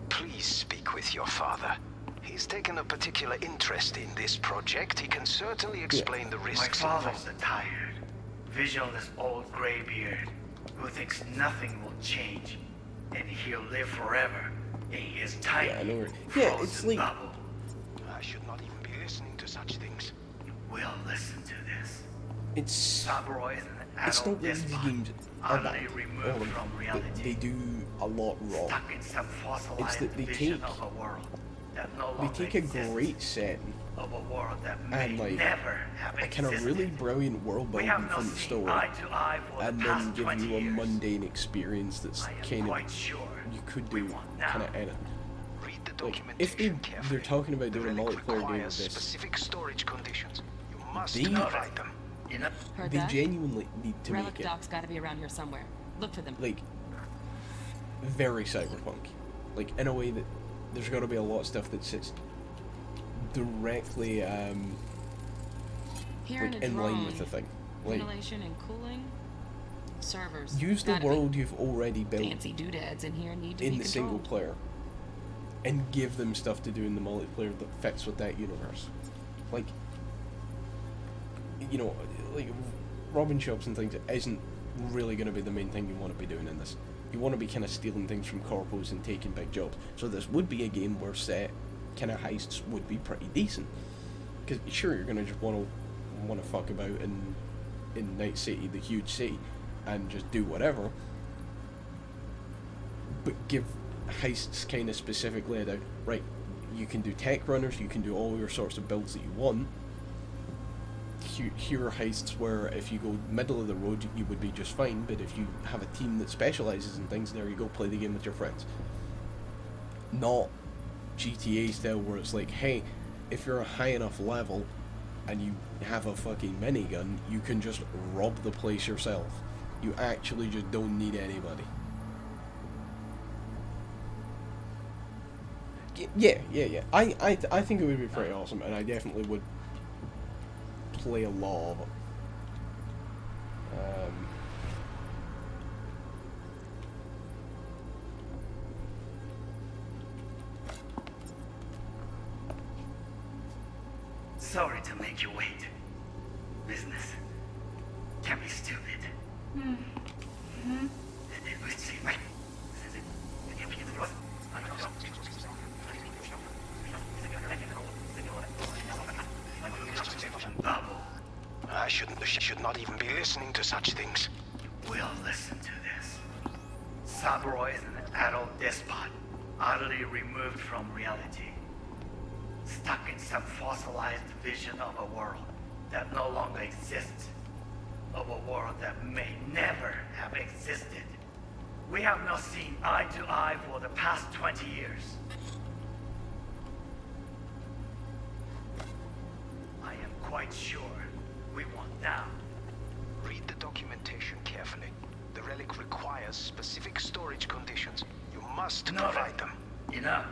Please speak with your father. He's taken a particular interest in this project. He can certainly explain the risks. My father's a tired, visionless old graybeard who thinks nothing will change, and he'll live forever in his tiny, frozen bubble. I should not even be listening to such things. We'll listen to this. It's Saburo is an it's adult not that these despot, games are bad. utterly removed from reality. They do a lot wrong. Stuck in some fossilized It's that they vision take of a world that no they longer take a exists, great setting of a world that may and like never have a kind of existed. really brilliant world We building have not from the seen story, eye to eye for and the then past give 20 you a years. mundane experience that's kind of you could do kind of anything. Like, if they're talking about doing a multiplayer game of this, Specific storage conditions. You must They- provide them. Heard they that? genuinely need to Relic make it Doc's gotta be around here somewhere. Look for them. like very cyberpunk, like in a way that there's got to be a lot of stuff that sits directly Here like in a in drone. line with the thing. Like, Ventilation and cooling. Servers. use the Gotta be. world you've already built Fancy doodads in here need to in be the single controlled. player and give them stuff to do in the multiplayer that fits with that universe. Like, you know, like robbing shops and things isn't really going to be the main thing you want to be doing in this. You want to be kind of stealing things from corpos and taking big jobs. So this would be a game where set kind of heists would be pretty decent. Because sure, you're going to just want to fuck about in Night City, the huge city, and just do whatever. But give heists kind of specifically about, right, you can do tech runners, you can do all your sorts of builds that you want. Here are heists where if you go middle of the road you would be just fine, but if you have a team that specialises in things, there you go, play the game with your friends. Not GTA style where it's like, hey, if you're a high enough level and you have a fucking minigun, you can just rob the place yourself. You actually just don't need anybody. Yeah. I think it would be pretty awesome, and I definitely would play a lot of it. Sorry to make you wait. Business can be stupid. I should not even be listening to such things. We'll listen to this. Saburo is an adult despot, utterly removed from reality. Stuck in some fossilized vision of a world that no longer exists. Of a world that may never have existed. We have not seen eye to eye for the past 20 years. I am quite sure we want now. Read the documentation carefully. The relic requires specific storage conditions. You must provide them. Enough.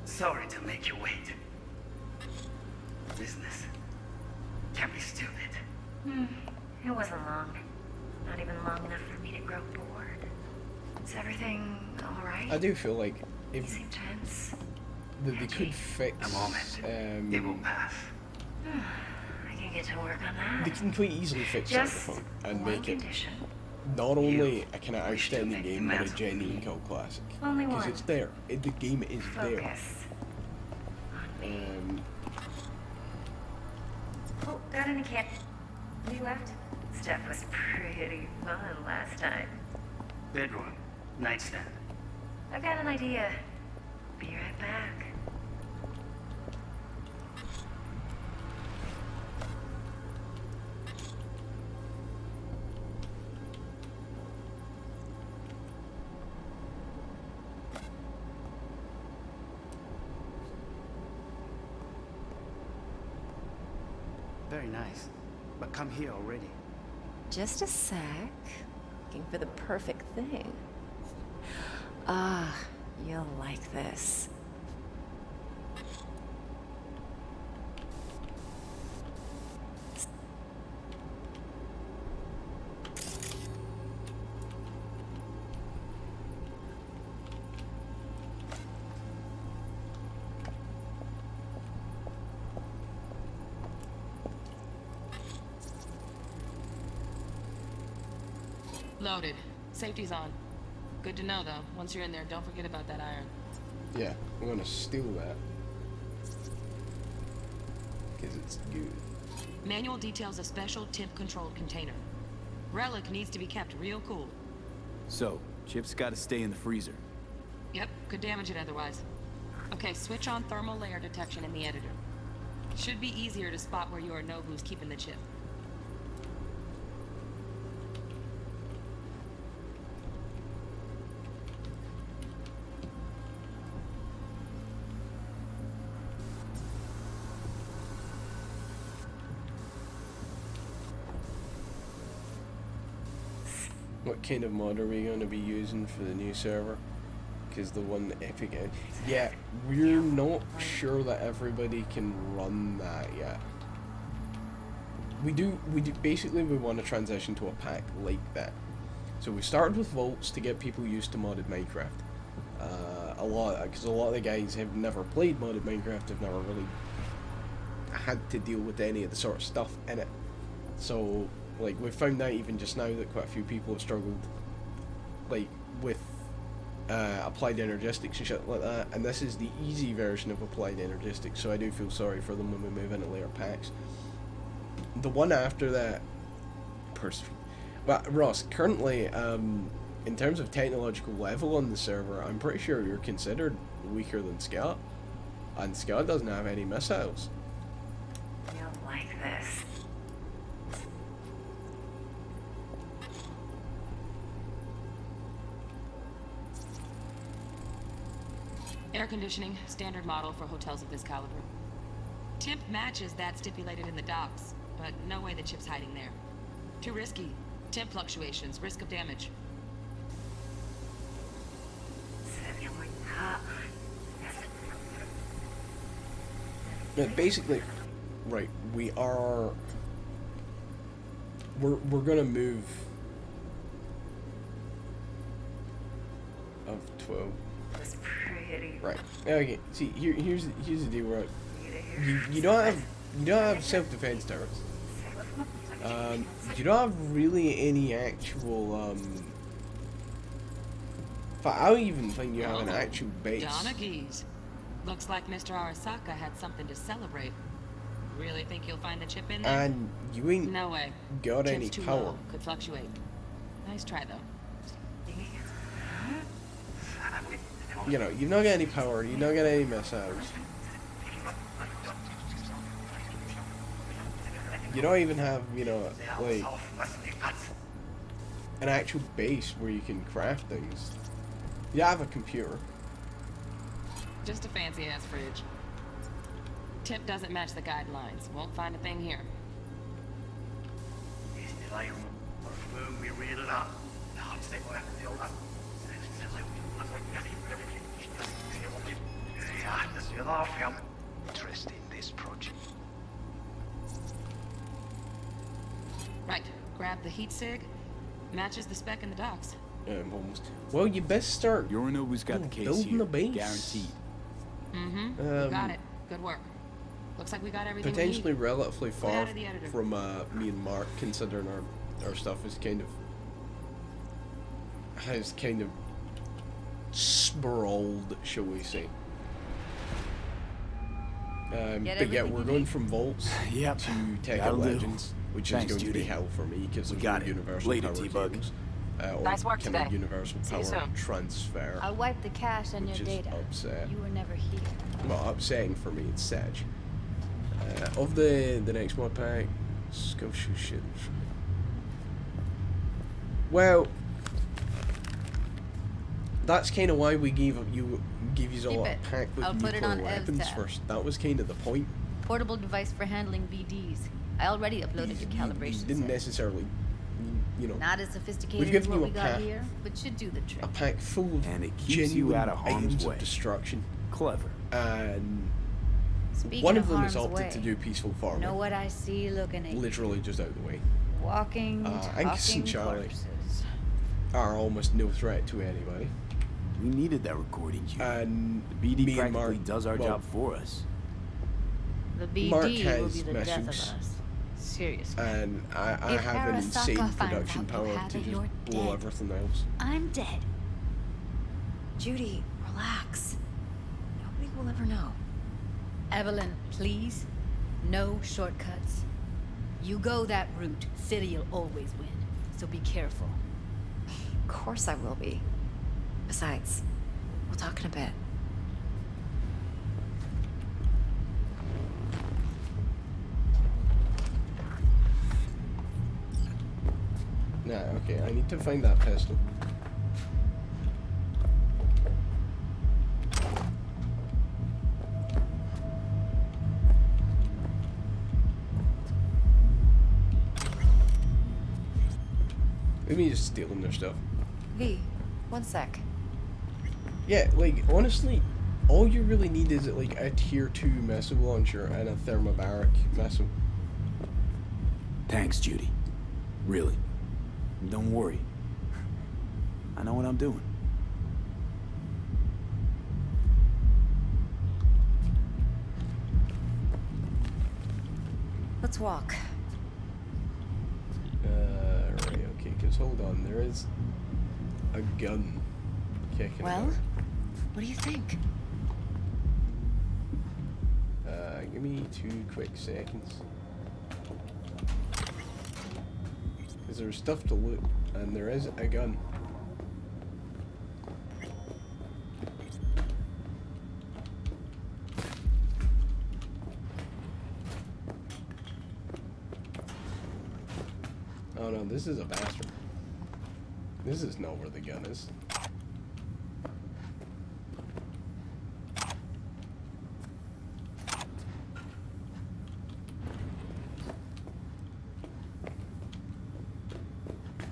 Sorry to make you wait. Business can be stupid. It wasn't long. Not even long enough for me to grow bored. Is everything alright? I do feel like if You seem tense. they could fix, It will pass. I can get to work on that. they can quite easily fix Just cyberpunk and one make it condition. not only a kind of outstanding game, but a genuine cult classic. Only Because one. it's there. The game is there. Focus. Oh, got any cat? You left? Stuff was pretty fun last time. Bedroom, nightstand. I've got an idea. Be right back. Very nice. But come here already. Just a sec. Looking for the perfect thing. Ah, you'll like this. Loaded. Safety's on. Good to know, though. Once you're in there, don't forget about that iron. Yeah, I'm gonna steal that. Because it's good. Manual details a special temp-controlled container. Relic needs to be kept real cool. So, Chip's gotta stay in the freezer. Yep, could damage it otherwise. Okay, switch on thermal layer detection in the editor. Should be easier to spot where you or know who's keeping the chip. What kind of mod are we going to be using for the new server? Because the one Epic... Yeah, we're not sure that everybody can run that yet. Basically we want to transition to a pack like that. So we started with Vaults to get people used to modded Minecraft. Because a lot of the guys have never played modded Minecraft, have never really had to deal with any of the sort of stuff in it. So, like, we found out even just now that quite a few people have struggled, like, with applied energistics and shit like that, and this is the easy version of applied energistics, so I do feel sorry for them when we move into later packs. The one after that, well, Ross, currently, in terms of technological level on the server, I'm pretty sure you're considered weaker than Scott, and Scott doesn't have any missiles. You'll like this. Air conditioning, standard model for hotels of this caliber. Temp matches that stipulated in the docs, but no way the chip's hiding there. Too risky. Temp fluctuations, risk of damage. Basically, right, we're gonna move of 12. It was pretty Right. Okay. See, here's the deal, right? You don't have self-defense turrets. You don't have really any actual I don't even think you have an actual base. Donaghy's. Looks like Mr. Arasaka had something to celebrate. Really think you'll find the chip in there? And you ain't no way. got Chip's any too power. low. Could fluctuate. Nice try though. You know, you've not got any power. You've not got any missiles. You don't even have, you know, like an actual base where you can craft things. You have a computer. Just a fancy-ass fridge. Tip doesn't match the guidelines. Won't find a thing here. Interest in this project. Right. Grab the heat sig. Matches the spec in the docks. Almost. Well, you best start. Yorinobu's got the case building here. the base. Guaranteed. You got it. Good work. Looks like we got everything Potentially we need. relatively Get far out of the editor. from me and Mark, considering our stuff is kind of sprawled, shall we say. But yeah, we're going from Vaults Yep. to Tech That'll do. Legends, which Thanks, is going to be Judy. hell for me because We there's got no it. universal Later, power T-Bug. cables, or Nice work kind of today. universal See you power soon. transfer, I'll wipe the cache and which your is data. upset. You were never here. Well, upsetting for me, it's sad. Of the next mod pack, Scotia shit. Well, that's kind of why we gave you all a Keep it. pack with I'll put it nuclear on Ev's weapons tab. first. That was kind of the point. Portable device for handling BDs. I already uploaded your calibration You didn't set. necessarily, you know, Not as sophisticated we've as given what you we a got pack. here, but should do the trick. A pack full of And it keeps genuine you out of harm's items way. of destruction. Clever. And Speaking one of of them is harm's opted way, to do peaceful farming. know what I see looking at you? Literally just out of the way. Walking, Angus talking and Charlie corpses. are almost no threat to anybody. We needed that recording, Judy. And the BD me and practically Mark, does our well, job for us. The BD Mark will be has the death of missiles. us. Seriously. And I If have an insane Arasaka finds production out you power have to it, just you're blow dead. everything else. I'm dead. Judy, relax. Nobody will ever know. Evelyn, please. No shortcuts. You go that route, City'll always win. So be careful. Of course I will be. Besides, we'll talk in a bit. Nah, okay, I need to find that pistol. Maybe just stealing their stuff. V, one sec. Yeah, like, honestly, all you really need is, like, a tier 2 missile launcher and a thermobaric missile. Thanks, Judy. Really. Don't worry. I know what I'm doing. Let's walk. Right, okay, because hold on, there is a gun kicking Well, about. what do you think? Give me 2 quick seconds. Because there's stuff to loot, and there is a gun. Oh no, this is a bastard. This is not where the gun is.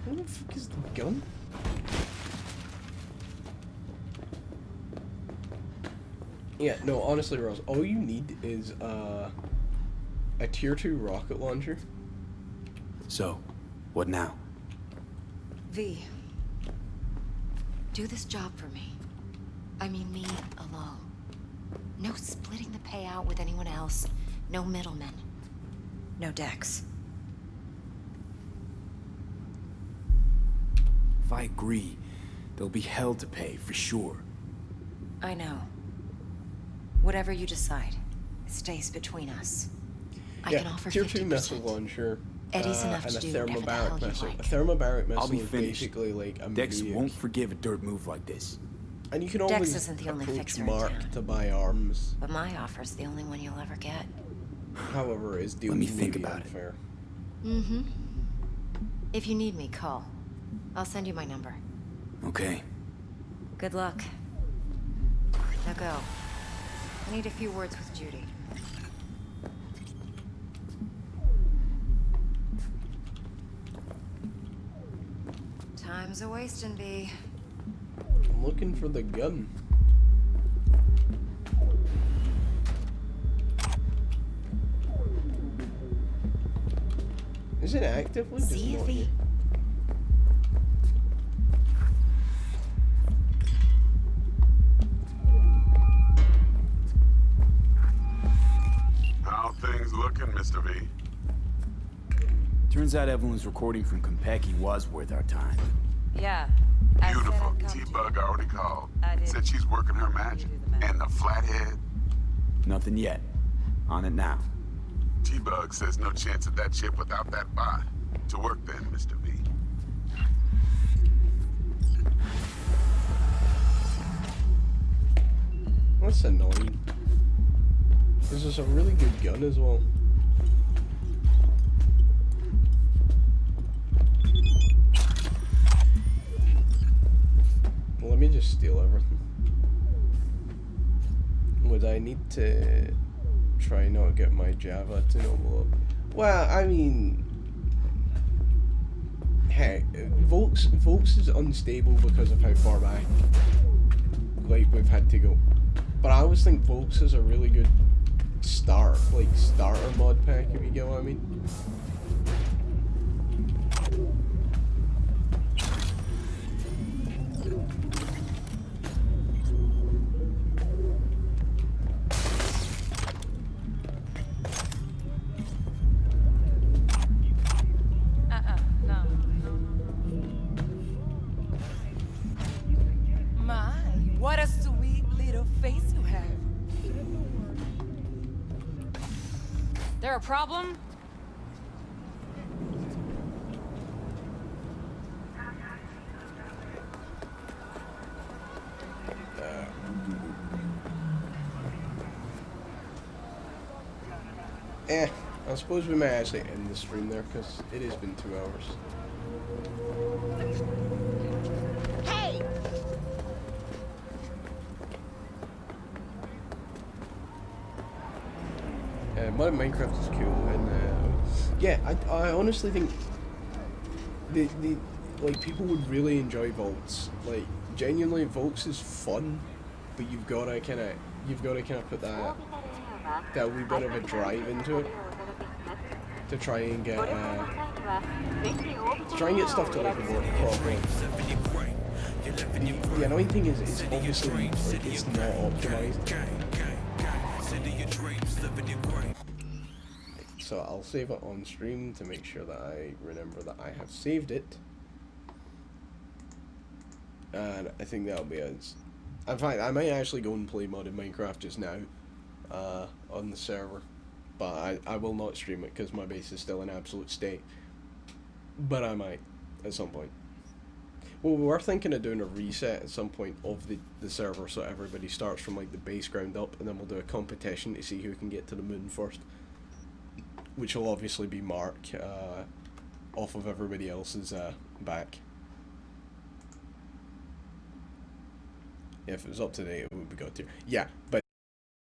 Where the fuck is the gun? Yeah, no, honestly, Rose, all you need is a tier 2 rocket launcher. So, what now? V, do this job for me. I mean me alone. No splitting the payout with anyone else. No middlemen. No Dex. If I agree, there'll be hell to pay, for sure. I know. Whatever you decide, it stays between us. I can offer 50%. Tier 2 missile launcher. Eddie's enough and to a do whatever the thermobaric hell you missile. like. A thermobaric missile I'll be is finished. basically like a Dex medium. won't forgive a dirt move like this. And you can Dex always isn't the only approach fixer in Mark town. to buy arms. But my offer's the only one you'll ever get. However, it's Let me think about it. unfair. Mm-hmm. If you need me, call. I'll send you my number. Okay. Good luck. Now go. I need a few words with Judy. Time's a wasting, B. I'm looking for the gun. Is it actively just See if not he... here? How things looking, Mr. V? Turns out Evelyn's recording from Compeki was worth our time. Yeah. Beautiful. T-Bug already called. Said she's working her magic. And the flathead? Nothing yet. On it now. T-Bug says no chance of that chip without that bot. To work then, Mr. V. That's annoying. This is a really good gun as well. Well, let me just steal everything. Would I need to try not get my Java to normal up? Well, I mean, heck, Volks is unstable because of how far back like we've had to go. But I always think Volks is a really good starter mod pack, if you get what I mean. No. My, what a sweet little face you have. There a problem? I suppose we may actually end the stream there because it has been 2 hours. Hey! Minecraft is cool, and yeah, I honestly think the like people would really enjoy Volts. Like genuinely, Volts is fun, but you've got to kind of put that wee bit of a drive into it to try and get stuff to like work properly. The annoying thing is it's obviously like it's not optimized. So I'll save it on stream to make sure that I remember that I have saved it. And I think that'll be it. In fact, I might actually go and play modded Minecraft just now on the server. But I will not stream it because my base is still in absolute state. But I might at some point. Well, we were thinking of doing a reset at some point of the server so everybody starts from like the base ground up, and then we'll do a competition to see who can get to the moon first. Which will obviously be Mark off of everybody else's back. If it was up to date, it would be God tier. Yeah, but